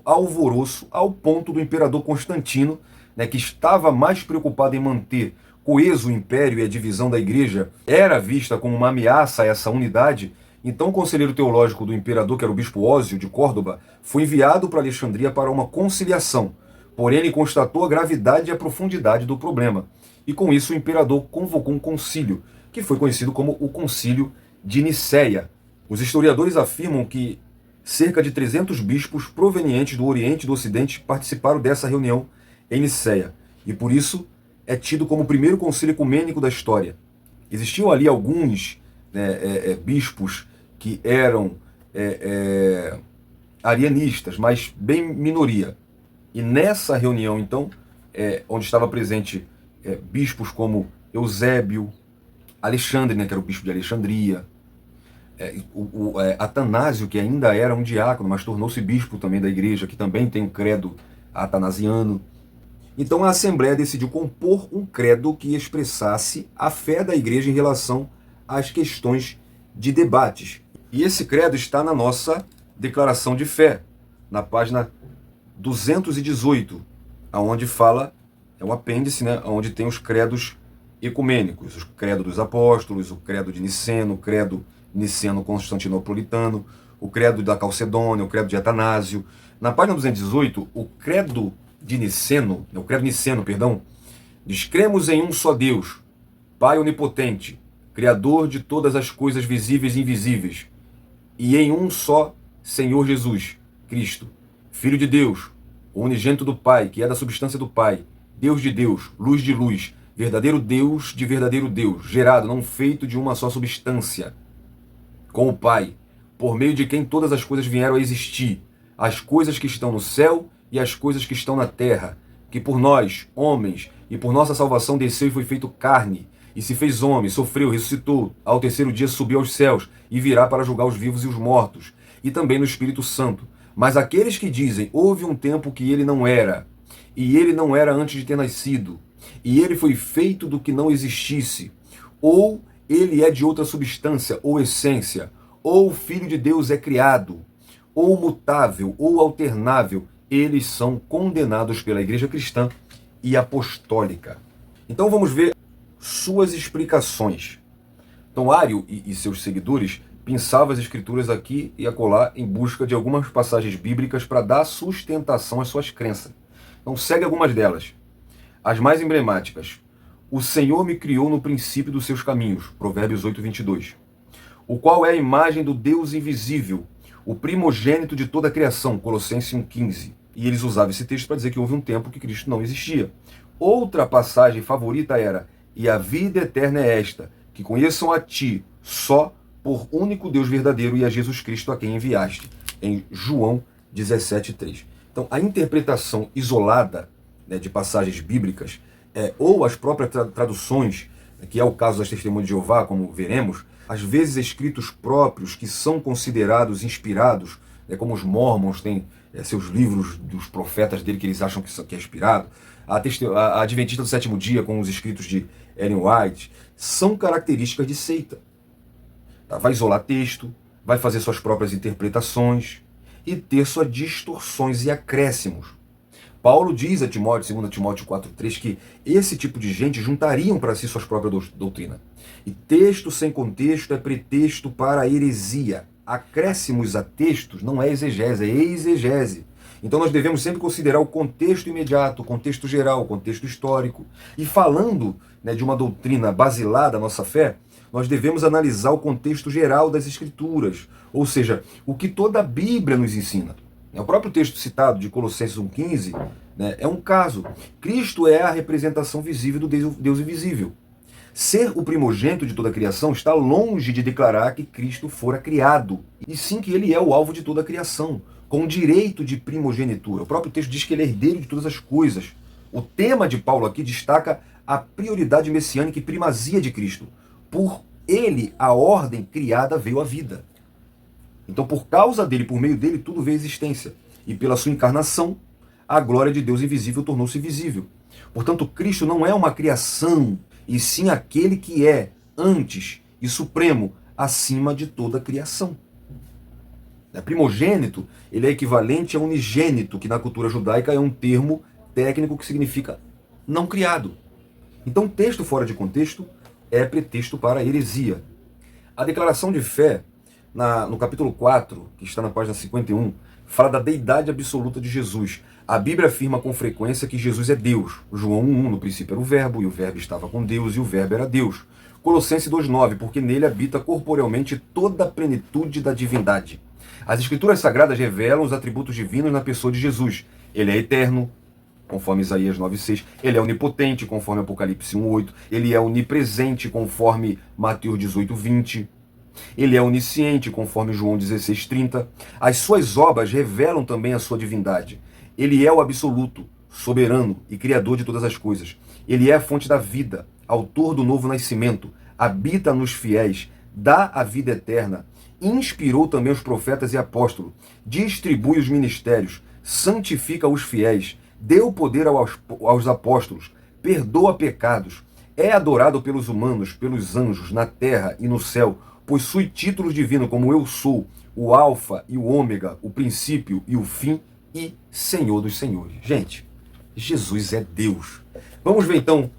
alvoroço ao ponto do imperador Constantino, né, que estava mais preocupado em manter coeso o império e a divisão da igreja era vista como uma ameaça a essa unidade. Então o conselheiro teológico do imperador, que era o bispo Ósio de Córdoba, foi enviado para Alexandria para uma conciliação. Porém, ele constatou a gravidade e a profundidade do problema. E com isso o imperador convocou um concílio, que foi conhecido como o Concílio de Nicéia. Os historiadores afirmam que cerca de 300 bispos provenientes do Oriente e do Ocidente participaram dessa reunião em Nicéia. E por isso é tido como o primeiro concílio ecumênico da história. Existiam ali alguns bispos que eram arianistas, mas bem minoria. E nessa reunião, então, onde estava presente bispos como Eusébio, Alexandre, né, que era o bispo de Alexandria, Atanásio, que ainda era um diácono, mas tornou-se bispo também da igreja, que também tem um credo atanasiano. Então a Assembleia decidiu compor um credo que expressasse a fé da igreja em relação às questões de debates. E esse credo está na nossa declaração de fé, na página 218, aonde fala, é um apêndice, né, onde tem os credos ecumênicos, o credo dos apóstolos, o credo de Niceno, o credo niceno-constantinopolitano, o credo da Calcedônia, o credo de Atanásio. Na página 218, o credo niceno, diz: cremos em um só Deus, Pai onipotente, Criador de todas as coisas visíveis e invisíveis, e em um só Senhor Jesus Cristo, Filho de Deus, o unigênito do Pai, que é da substância do Pai, Deus de Deus, luz de luz, verdadeiro Deus de verdadeiro Deus, gerado, não feito de uma só substância, com o Pai, por meio de quem todas as coisas vieram a existir, as coisas que estão no céu e as coisas que estão na terra, que por nós, homens, e por nossa salvação desceu e foi feito carne, e se fez homem, sofreu, ressuscitou, ao terceiro dia subiu aos céus, e virá para julgar os vivos e os mortos, e também no Espírito Santo. Mas aqueles que dizem, houve um tempo que ele não era, e ele não era antes de ter nascido, e ele foi feito do que não existisse, ou ele é de outra substância ou essência, ou o Filho de Deus é criado, ou mutável, ou alternável, eles são condenados pela Igreja Cristã e Apostólica. Então vamos ver suas explicações. Então Ário e seus seguidores pensavam as escrituras aqui e acolá em busca de algumas passagens bíblicas para dar sustentação às suas crenças. Então segue algumas delas. As mais emblemáticas. O Senhor me criou no princípio dos seus caminhos, Provérbios 8, 22. O qual é a imagem do Deus invisível, o primogênito de toda a criação, Colossenses 1,15. E eles usavam esse texto para dizer que houve um tempo que Cristo não existia. Outra passagem favorita era: e a vida eterna é esta, que conheçam a ti, só por único Deus verdadeiro, e a Jesus Cristo a quem enviaste, em João 17,3. Então, a interpretação isolada, né, de passagens bíblicas, ou as próprias traduções, que é o caso das Testemunhas de Jeová, como veremos, às vezes escritos próprios que são considerados inspirados, como os Mormons têm seus livros dos profetas dele que eles acham que é inspirado, a Adventista do Sétimo Dia, com os escritos de Ellen White, são características de seita. Tá? Vai isolar texto, vai fazer suas próprias interpretações e ter suas distorções e acréscimos. Paulo diz a Timóteo, 2 Timóteo 4,3, que esse tipo de gente juntariam para si suas próprias doutrinas. E texto sem contexto é pretexto para a heresia. Acréscimos a textos não é exegese, é exegese. Então nós devemos sempre considerar o contexto imediato, o contexto geral, o contexto histórico. E falando, né, de uma doutrina basilar da nossa fé, nós devemos analisar o contexto geral das Escrituras, ou seja, o que toda a Bíblia nos ensina. O próprio texto citado de Colossenses 1,15, né, é um caso. Cristo é a representação visível do Deus invisível. Ser o primogênito de toda a criação está longe de declarar que Cristo fora criado, e sim que ele é o alvo de toda a criação, com direito de primogenitura. O próprio texto diz que ele é herdeiro de todas as coisas. O tema de Paulo aqui destaca a prioridade messiânica e primazia de Cristo. Por ele, a ordem criada veio à vida. Então, por causa dele, por meio dele, tudo veio à existência. E pela sua encarnação, a glória de Deus invisível tornou-se visível. Portanto, Cristo não é uma criação, e sim aquele que é antes e supremo acima de toda a criação. Primogênito, ele é equivalente a unigênito, que na cultura judaica é um termo técnico que significa não criado. Então, texto fora de contexto é pretexto para a heresia. A declaração de fé, no capítulo 4, que está na página 51, fala da deidade absoluta de Jesus. A Bíblia afirma com frequência que Jesus é Deus. João 1:1, no princípio era o verbo, e o verbo estava com Deus, e o verbo era Deus. Colossenses 2:9, porque nele habita corporealmente toda a plenitude da divindade. As Escrituras Sagradas revelam os atributos divinos na pessoa de Jesus. Ele é eterno, conforme Isaías 9:6. Ele é onipotente, conforme Apocalipse 1:8. Ele é onipresente, conforme Mateus 18:20. Ele é onisciente, conforme João 16:30. As suas obras revelam também a sua divindade. Ele é o absoluto, soberano e criador de todas as coisas. Ele é a fonte da vida, autor do novo nascimento, habita nos fiéis, dá a vida eterna, inspirou também os profetas e apóstolos, distribui os ministérios, santifica os fiéis, deu poder aos apóstolos, perdoa pecados, é adorado pelos humanos, pelos anjos, na terra e no céu, possui títulos divinos como eu sou, o alfa e o ômega, o princípio e o fim e Senhor dos senhores. Gente, Jesus é Deus. Vamos ver então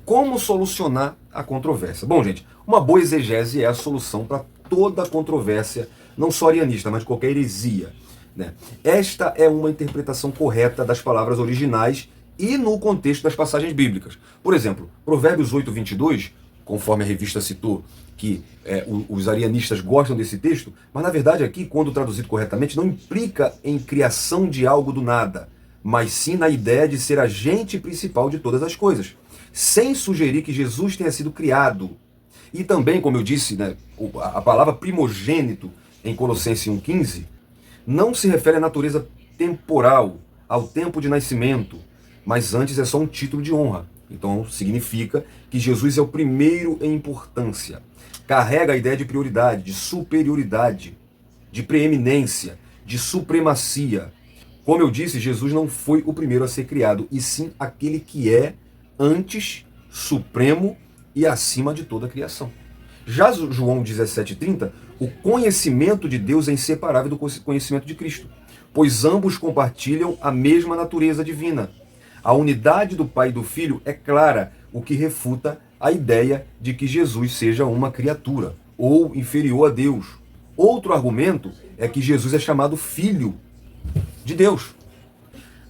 como solucionar a controvérsia. Bom, gente, uma boa exegese é a solução para toda controvérsia, não só arianista, mas de qualquer heresia, né? Esta é uma interpretação correta das palavras originais e no contexto das passagens bíblicas. Por exemplo, Provérbios 8:22, conforme a revista citou, que os arianistas gostam desse texto, mas na verdade aqui, quando traduzido corretamente, não implica em criação de algo do nada, mas sim na ideia de ser agente principal de todas as coisas, sem sugerir que Jesus tenha sido criado. E também, como eu disse, né, a palavra primogênito em Colossenses 1:15 não se refere à natureza temporal, ao tempo de nascimento, mas antes é só um título de honra. Então significa que Jesus é o primeiro em importância. Carrega a ideia de prioridade, de superioridade, de preeminência, de supremacia. Como eu disse, Jesus não foi o primeiro a ser criado, e sim aquele que é antes, supremo e acima de toda a criação. Já João 17:30, o conhecimento de Deus é inseparável do conhecimento de Cristo, pois ambos compartilham a mesma natureza divina. A unidade do Pai e do Filho é clara, o que refuta a ideia de que Jesus seja uma criatura ou inferior a Deus. Outro argumento é que Jesus é chamado Filho de Deus.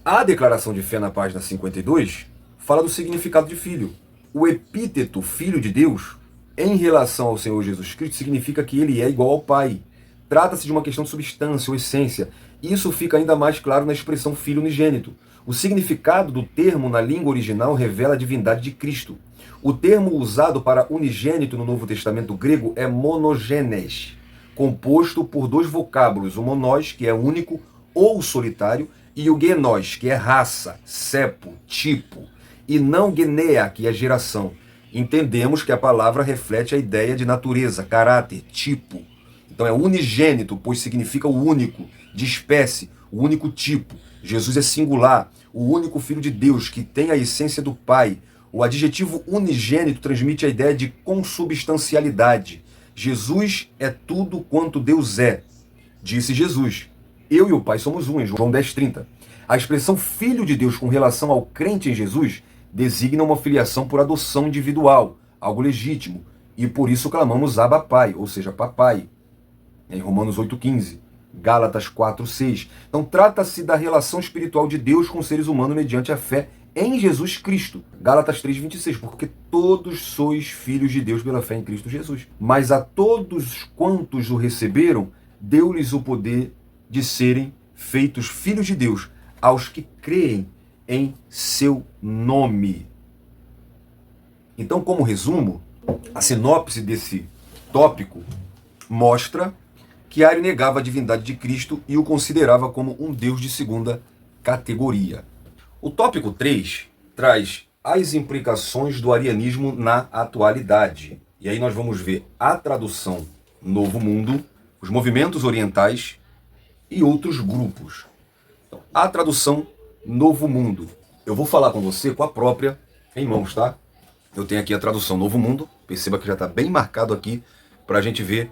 A declaração de fé na página 52 fala do significado de filho. O epíteto Filho de Deus, em relação ao Senhor Jesus Cristo, significa que ele é igual ao Pai. Trata-se de uma questão de substância ou essência. Isso fica ainda mais claro na expressão Filho unigênito. O significado do termo na língua original revela a divindade de Cristo. O termo usado para unigênito no Novo Testamento grego é monogenes, composto por dois vocábulos, o monós, que é único ou solitário, e o genos, que é raça, cepo, tipo, e não genea, que é geração. Entendemos que a palavra reflete a ideia de natureza, caráter, tipo. Então é unigênito, pois significa o único, de espécie, o único tipo. Jesus é singular, o único Filho de Deus, que tem a essência do Pai. O adjetivo unigênito transmite a ideia de consubstancialidade. Jesus é tudo quanto Deus é. Disse Jesus: eu e o Pai somos um, em João 10:30. A expressão Filho de Deus com relação ao crente em Jesus designa uma filiação por adoção individual, algo legítimo, e por isso clamamos Abba Pai, ou seja, Papai, em Romanos 8:15, Gálatas 4:6. Então trata-se da relação espiritual de Deus com os seres humanos mediante a fé em Jesus Cristo, Gálatas 3:26, porque todos sois filhos de Deus pela fé em Cristo Jesus. Mas a todos quantos o receberam, deu-lhes o poder de serem feitos filhos de Deus, aos que creem em seu nome. Então, como resumo, a sinopse desse tópico mostra que Ario negava a divindade de Cristo e o considerava como um Deus de segunda categoria. O tópico 3 traz as implicações do arianismo na atualidade. E aí nós vamos ver a tradução Novo Mundo, os movimentos orientais e outros grupos. Então, a tradução Novo Mundo. Eu vou falar com você com a própria em mãos, tá? Eu tenho aqui a tradução Novo Mundo. Perceba que já está bem marcado aqui para a gente ver,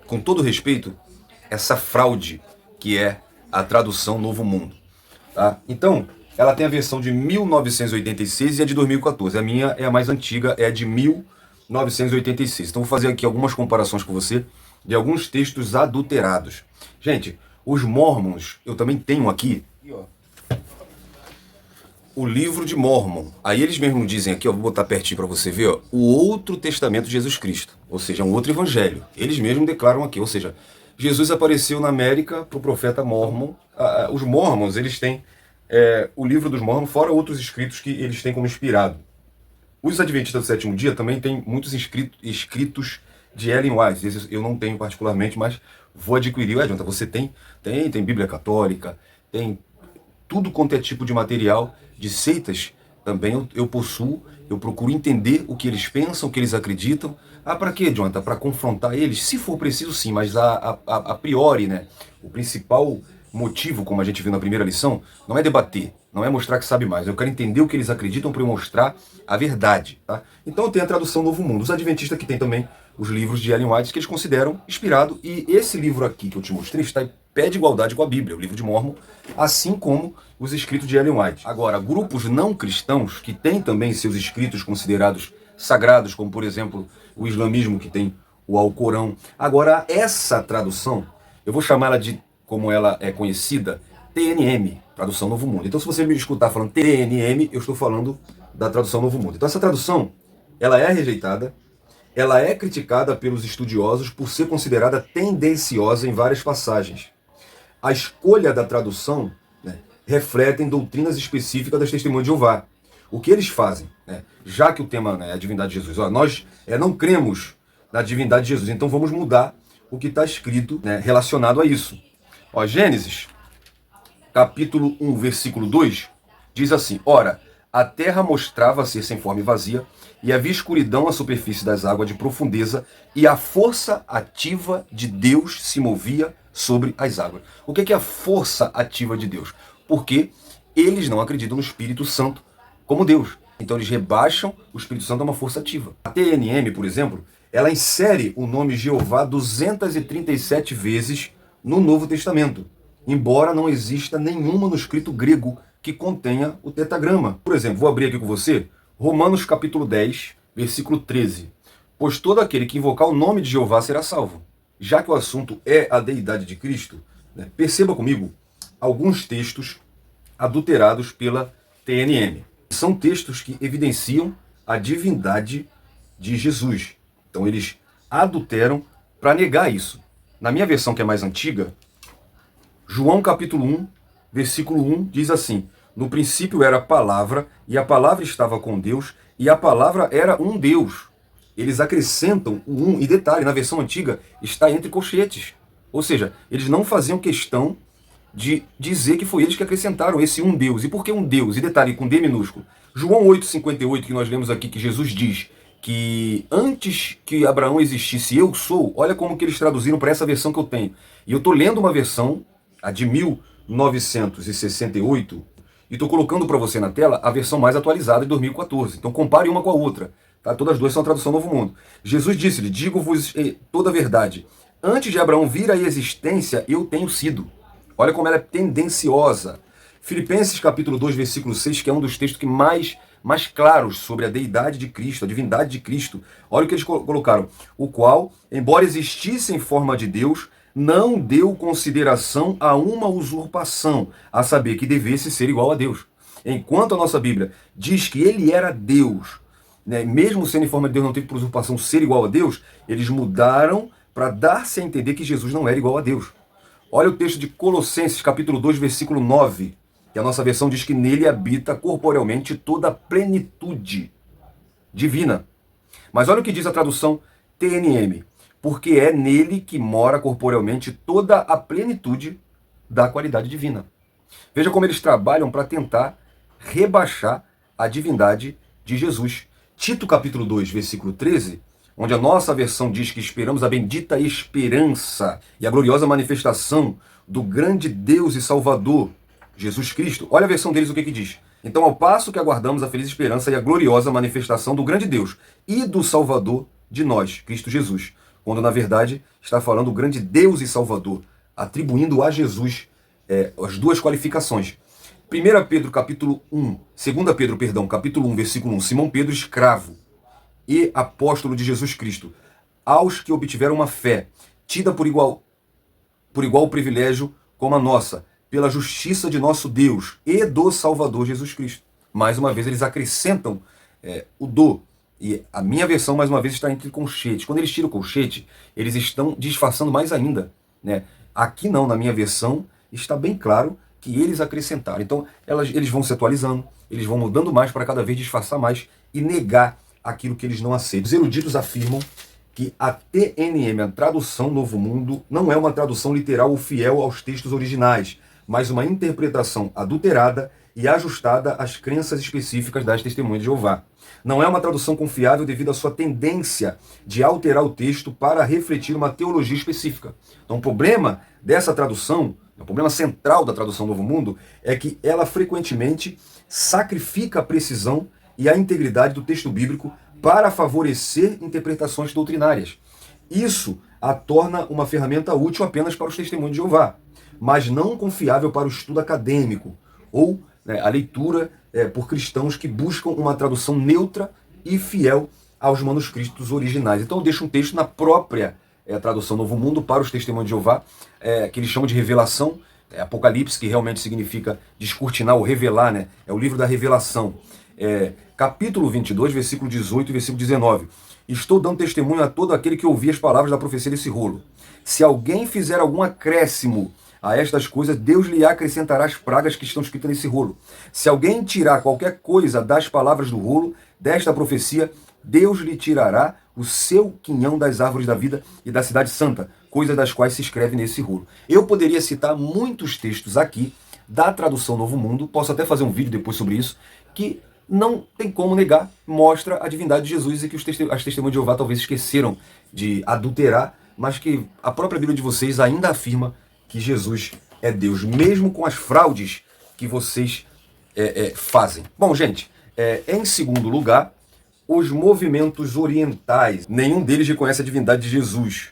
com todo respeito, essa fraude que é a tradução Novo Mundo. Tá? Então, ela tem a versão de 1986 e a de 2014. A minha é a mais antiga, é a de 1986. Então, vou fazer aqui algumas comparações com você de alguns textos adulterados. Gente, os Mormons, eu também tenho aqui o livro de Mormon. Aí eles mesmos dizem aqui, ó, vou botar pertinho para você ver, ó, o outro testamento de Jesus Cristo, ou seja, um outro evangelho. Eles mesmos declaram aqui, ou seja, Jesus apareceu na América para o profeta Mormon. Os Mormons, eles têm o livro dos Mormons, fora outros escritos que eles têm como inspirado. Os Adventistas do Sétimo Dia também têm muitos escritos de Ellen White. Esses eu não tenho particularmente, mas vou adquirir. Adianta, você tem Bíblia Católica, tem tudo quanto é tipo de material de seitas também eu possuo. Eu procuro entender o que eles pensam, o que eles acreditam. Para quê, Jonathan? Para confrontar eles, se for preciso sim, mas a priori, né? O principal motivo, como a gente viu na primeira lição, não é debater, não é mostrar que sabe mais. Eu quero entender o que eles acreditam para eu mostrar a verdade, tá? Então tem a tradução Novo Mundo. Os Adventistas que tem também os livros de Ellen White que eles consideram inspirado. E esse livro aqui que eu te mostrei está em pé de igualdade com a Bíblia, o livro de Mormon, assim como os escritos de Ellen White. Agora, grupos não cristãos que têm também seus escritos considerados sagrados, como por exemplo o islamismo, que tem o Alcorão. Agora, essa tradução, eu vou chamá-la de, como ela é conhecida, TNM, tradução Novo Mundo. Então, se você me escutar falando TNM, eu estou falando da tradução Novo Mundo. Então, essa tradução, ela é rejeitada, ela é criticada pelos estudiosos por ser considerada tendenciosa em várias passagens. A escolha da tradução, né, refletem doutrinas específicas das Testemunhas de Jeová. O que eles fazem, né, já que o tema, né, é a divindade de Jesus, nós não cremos na divindade de Jesus, então vamos mudar o que está escrito, né, relacionado a isso. Gênesis, capítulo 1, versículo 2, diz assim: Ora, a terra mostrava ser sem forma e vazia, e havia escuridão à superfície das águas de profundeza, e a força ativa de Deus se movia sobre as águas. O que é a força ativa de Deus? Porque eles não acreditam no Espírito Santo como Deus. Então eles rebaixam o Espírito Santo a uma força ativa. A TNM, por exemplo, ela insere o nome Jeová 237 vezes no Novo Testamento, embora não exista nenhum manuscrito grego que contenha o tetragrama. Por exemplo, vou abrir aqui com você, Romanos capítulo 10, versículo 13. Pois todo aquele que invocar o nome de Jeová será salvo. Já que o assunto é a deidade de Cristo, né, perceba comigo alguns textos adulterados pela TNM. São textos que evidenciam a divindade de Jesus. Então eles adulteram para negar isso. Na minha versão, que é mais antiga, João capítulo 1, versículo 1 diz assim: No princípio era a palavra, e a palavra estava com Deus, e a palavra era um Deus. Eles acrescentam o um, e detalhe, na versão antiga está entre colchetes. Ou seja, eles não faziam questão de dizer que foi eles que acrescentaram esse um Deus. E por que um Deus? E detalhe, com D minúsculo. João 8,58, que nós lemos aqui, que Jesus diz que antes que Abraão existisse, eu sou. Olha como que eles traduziram para essa versão que eu tenho. E eu estou lendo uma versão, a de 1968, e estou colocando para você na tela a versão mais atualizada de 2014. Então compare uma com a outra. Tá? Todas as duas são a tradução Novo Mundo. Jesus disse-lhe: digo-vos toda a verdade. Antes de Abraão vir à existência, eu tenho sido. Olha como ela é tendenciosa. Filipenses capítulo 2, versículo 6, que é um dos textos que mais claros sobre a deidade de Cristo, a divindade de Cristo. Olha o que eles colocaram. O qual, embora existisse em forma de Deus, não deu consideração a uma usurpação, a saber que devesse ser igual a Deus. Enquanto a nossa Bíblia diz que ele era Deus, né, mesmo sendo em forma de Deus, não teve por usurpação ser igual a Deus, eles mudaram para dar-se a entender que Jesus não era igual a Deus. Olha o texto de Colossenses, capítulo 2, versículo 9, que a nossa versão diz que nele habita corporealmente toda a plenitude divina. Mas olha o que diz a tradução TNM. Porque é nele que mora corporealmente toda a plenitude da qualidade divina. Veja como eles trabalham para tentar rebaixar a divindade de Jesus. Tito capítulo 2, versículo 13, onde a nossa versão diz que esperamos a bendita esperança e a gloriosa manifestação do grande Deus e Salvador Jesus Cristo, olha a versão deles o que diz. Então, ao passo que aguardamos a feliz esperança e a gloriosa manifestação do grande Deus e do Salvador de nós, Cristo Jesus, quando na verdade está falando o grande Deus e Salvador, atribuindo a Jesus as duas qualificações. 1 Pedro capítulo 1, 2 Pedro, perdão, capítulo 1, versículo 1, Simão Pedro, escravo e apóstolo de Jesus Cristo, aos que obtiveram uma fé, tida por igual privilégio como a nossa, pela justiça de nosso Deus e do Salvador Jesus Cristo. Mais uma vez eles acrescentam o do, e a minha versão mais uma vez está entre colchetes. Quando eles tiram o colchete, eles estão disfarçando mais ainda, né? Aqui não, na minha versão, está bem claro que eles acrescentaram. Então eles vão se atualizando, eles vão mudando mais para cada vez disfarçar mais e negar aquilo que eles não aceitam. Os eruditos afirmam que a TNM, a tradução Novo Mundo, não é uma tradução literal ou fiel aos textos originais, mas uma interpretação adulterada e ajustada às crenças específicas das Testemunhas de Jeová. Não é uma tradução confiável devido à sua tendência de alterar o texto para refletir uma teologia específica. Então o problema dessa tradução, o problema central da tradução Novo Mundo, é que ela frequentemente sacrifica a precisão e a integridade do texto bíblico para favorecer interpretações doutrinárias. Isso a torna uma ferramenta útil apenas para os Testemunhos de Jeová, mas não confiável para o estudo acadêmico ou a leitura por cristãos que buscam uma tradução neutra e fiel aos manuscritos originais. Então eu deixo um texto na própria tradução Novo Mundo para os Testemunhos de Jeová, que eles chamam de revelação, Apocalipse, que realmente significa descortinar ou revelar, né? É o livro da revelação. Capítulo 22, versículo 18 e versículo 19. Estou dando testemunho a todo aquele que ouvir as palavras da profecia desse rolo. Se alguém fizer algum acréscimo a estas coisas, Deus lhe acrescentará as pragas que estão escritas nesse rolo. Se alguém tirar qualquer coisa das palavras do rolo, desta profecia, Deus lhe tirará o seu quinhão das árvores da vida e da cidade santa, coisas das quais se escreve nesse rolo. Eu poderia citar muitos textos aqui da tradução Novo Mundo, posso até fazer um vídeo depois sobre isso, que não tem como negar, mostra a divindade de Jesus e que as Testemunhas de Jeová talvez esqueceram de adulterar, mas que a própria Bíblia de vocês ainda afirma que Jesus é Deus, mesmo com as fraudes que vocês fazem. Bom, gente, em segundo lugar, os movimentos orientais. Nenhum deles reconhece a divindade de Jesus.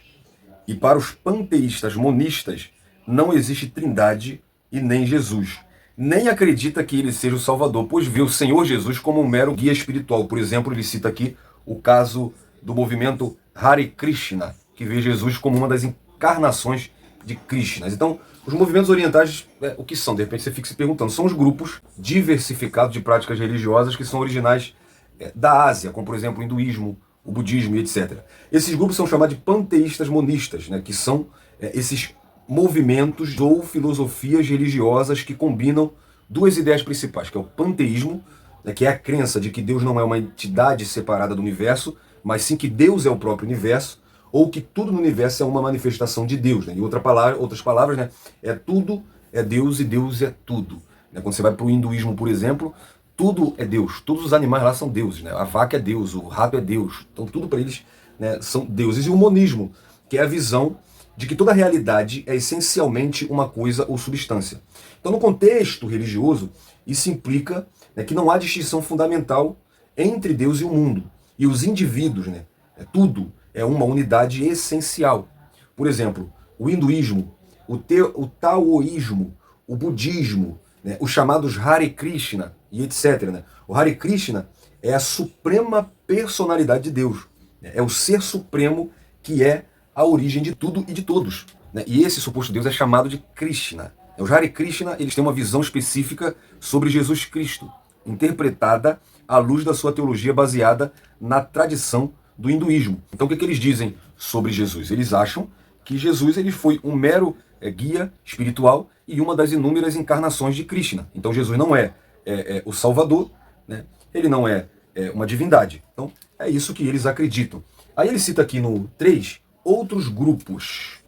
E para os panteístas monistas, não existe trindade e nem Jesus. Nem acredita que ele seja o Salvador, pois vê o Senhor Jesus como um mero guia espiritual. Por exemplo, ele cita aqui o caso do movimento Hare Krishna, que vê Jesus como uma das encarnações de Krishna. Então, os movimentos orientais, o que são? De repente você fica se perguntando. São os grupos diversificados de práticas religiosas que são originais da Ásia, como por exemplo o hinduísmo, o budismo e etc. Esses grupos são chamados de panteístas monistas, né, que são esses movimentos ou filosofias religiosas que combinam duas ideias principais, que é o panteísmo, né, que é a crença de que Deus não é uma entidade separada do universo, mas sim que Deus é o próprio universo, ou que tudo no universo é uma manifestação de Deus. Né? Em outras palavras, né, tudo é Deus e Deus é tudo. Né? Quando você vai para o hinduísmo, por exemplo, tudo é Deus. Todos os animais lá são deuses. Né? A vaca é Deus, o rato é Deus. Então tudo para eles, né, são deuses. E o monismo, que é a visão de que toda a realidade é essencialmente uma coisa ou substância. Então no contexto religioso, isso implica, né, que não há distinção fundamental entre Deus e o mundo. E os indivíduos, né, tudo é uma unidade essencial. Por exemplo, o hinduísmo, o taoísmo, o budismo, né, os chamados Hare Krishna e etc. Né? O Hare Krishna é a suprema personalidade de Deus. Né? É o ser supremo que é a origem de tudo e de todos. Né? E esse suposto Deus é chamado de Krishna. Os Hare Krishna, eles têm uma visão específica sobre Jesus Cristo, interpretada à luz da sua teologia baseada na tradição do hinduísmo. Então o que eles dizem sobre Jesus? Eles acham que Jesus ele foi um mero guia espiritual e uma das inúmeras encarnações de Krishna. Então Jesus não é o Salvador, né? Ele não é uma divindade. Então é isso que eles acreditam. Aí ele cita aqui no 3 outros grupos.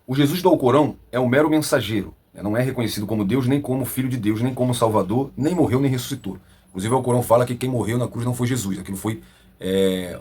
O Jesus do Alcorão é um mero mensageiro. Não é reconhecido como Deus, nem como Filho de Deus, nem como Salvador, nem morreu, nem ressuscitou. Inclusive o Alcorão fala que quem morreu na cruz não foi Jesus. Aquilo foi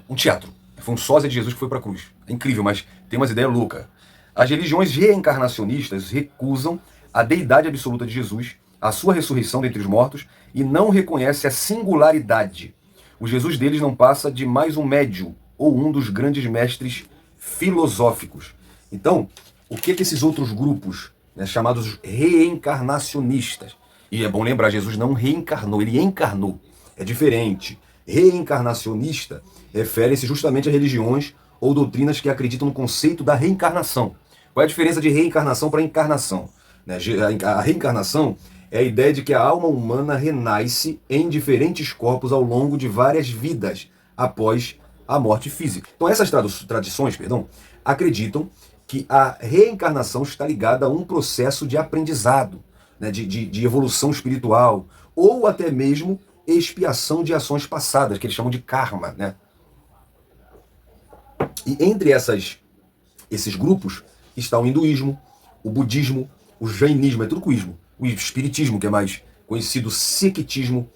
um teatro. Foi um sósia de Jesus que foi para a cruz. É incrível, mas tem umas ideias loucas. As religiões reencarnacionistas recusam a deidade absoluta de Jesus, a sua ressurreição dentre os mortos, e não reconhece a singularidade. O Jesus deles não passa de mais um médio, ou um dos grandes mestres filosóficos. Então, o que esses outros grupos, né, chamados reencarnacionistas, e é bom lembrar, Jesus não reencarnou, ele encarnou, é diferente. Reencarnacionista refere-se justamente a religiões ou doutrinas que acreditam no conceito da reencarnação. Qual é a diferença de reencarnação para encarnação? A reencarnação é a ideia de que a alma humana renasce em diferentes corpos ao longo de várias vidas após a morte física. Então essas tradições, acreditam que a reencarnação está ligada a um processo de aprendizado, né, de evolução espiritual, ou até mesmo expiação de ações passadas, que eles chamam de karma, né? E entre esses grupos está o hinduísmo, o budismo, o jainismo, é tudo coísmo, o espiritismo, que é mais conhecido, o sektismo,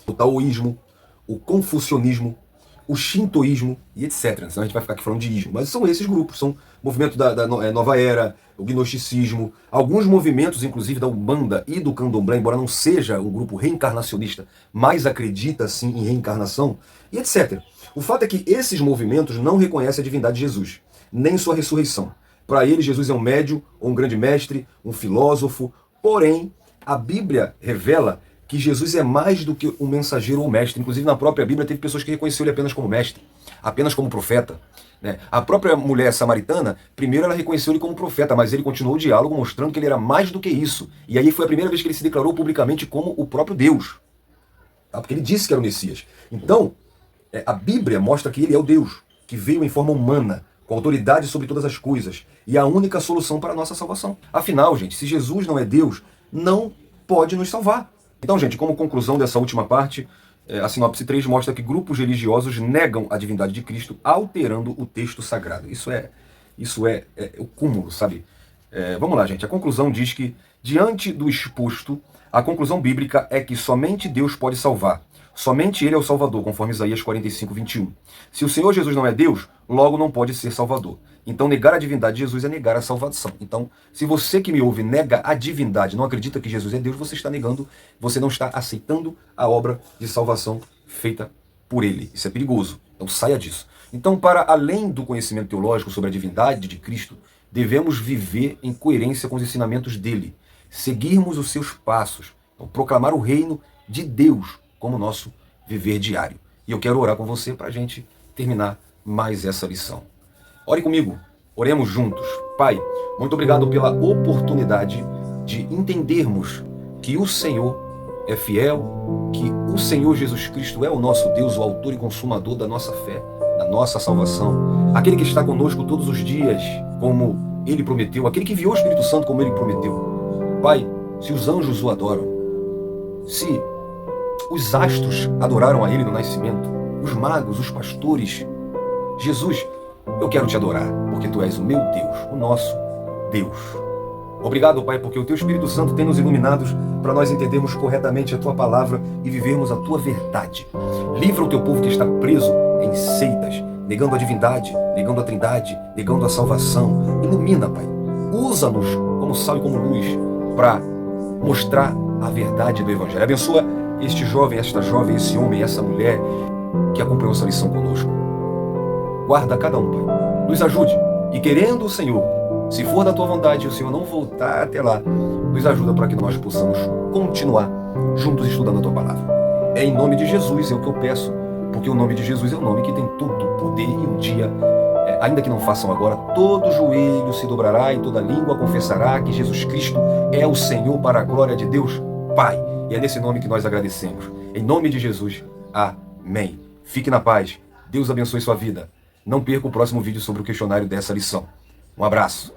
o taoísmo, o confucionismo, o shintoísmo e etc. Senão a gente vai ficar aqui falando de ismo. Mas são esses grupos, são movimentos da nova era, o gnosticismo, alguns movimentos, inclusive da Umbanda e do Candomblé, embora não seja um grupo reencarnacionista, mas acredita sim em reencarnação e etc. O fato é que esses movimentos não reconhecem a divindade de Jesus, nem sua ressurreição. Para eles, Jesus é um médium, ou um grande mestre, um filósofo. Porém, a Bíblia revela que Jesus é mais do que um mensageiro ou mestre. Inclusive, na própria Bíblia, teve pessoas que reconheceram ele apenas como mestre, apenas como profeta, né? A própria mulher samaritana, primeiro ela reconheceu ele como profeta, mas ele continuou o diálogo mostrando que ele era mais do que isso. E aí foi a primeira vez que ele se declarou publicamente como o próprio Deus, tá? Porque ele disse que era o Messias. Então, a Bíblia mostra que ele é o Deus, que veio em forma humana, com autoridade sobre todas as coisas, e a única solução para a nossa salvação. Afinal, gente, se Jesus não é Deus, não pode nos salvar. Então, gente, como conclusão dessa última parte, a sinopse 3 mostra que grupos religiosos negam a divindade de Cristo, alterando o texto sagrado. Isso é o cúmulo, sabe? Vamos lá, gente. A conclusão diz que, diante do exposto, a conclusão bíblica é que somente Deus pode salvar. Somente Ele é o Salvador, conforme Isaías 45, 21. Se o Senhor Jesus não é Deus, logo não pode ser Salvador. Então negar a divindade de Jesus é negar a salvação. Então, se você que me ouve nega a divindade, não acredita que Jesus é Deus, você está negando, você não está aceitando a obra de salvação feita por Ele. Isso é perigoso. Então saia disso. Então, para além do conhecimento teológico sobre a divindade de Cristo, devemos viver em coerência com os ensinamentos dele, seguirmos os seus passos, então, proclamar o reino de Deus como nosso viver diário. E eu quero orar com você para a gente terminar mais essa lição. Ore comigo, oremos juntos. Pai, muito obrigado pela oportunidade de entendermos que o Senhor é fiel, que o Senhor Jesus Cristo é o nosso Deus, o autor e consumador da nossa fé, da nossa salvação, aquele que está conosco todos os dias, como Ele prometeu, aquele que enviou o Espírito Santo como Ele prometeu. Pai, se os anjos o adoram, se os astros adoraram a Ele no nascimento, os magos, os pastores, Jesus, eu quero te adorar, porque Tu és o meu Deus, o nosso Deus. Obrigado, Pai, porque o Teu Espírito Santo tem nos iluminados para nós entendermos corretamente a Tua palavra e vivermos a Tua verdade. Livra o Teu povo que está preso em seitas, negando a divindade, negando a trindade, negando a salvação. Ilumina, Pai. Usa-nos como sal e como luz para mostrar a verdade do Evangelho. Abençoa este jovem, esta jovem, esse homem, essa mulher que acompanhou essa lição conosco. Guarda cada um, Pai. Nos ajude. E querendo o Senhor, se for da Tua vontade e o Senhor não voltar até lá, nos ajuda para que nós possamos continuar juntos estudando a Tua palavra. É em nome de Jesus é o que eu peço, porque o nome de Jesus é o nome que tem todo o poder e um dia, ainda que não façam agora, todo joelho se dobrará e toda língua confessará que Jesus Cristo é o Senhor para a glória de Deus, Pai. E é nesse nome que nós agradecemos. Em nome de Jesus. Amém. Fique na paz. Deus abençoe sua vida. Não perca o próximo vídeo sobre o questionário dessa lição. Um abraço.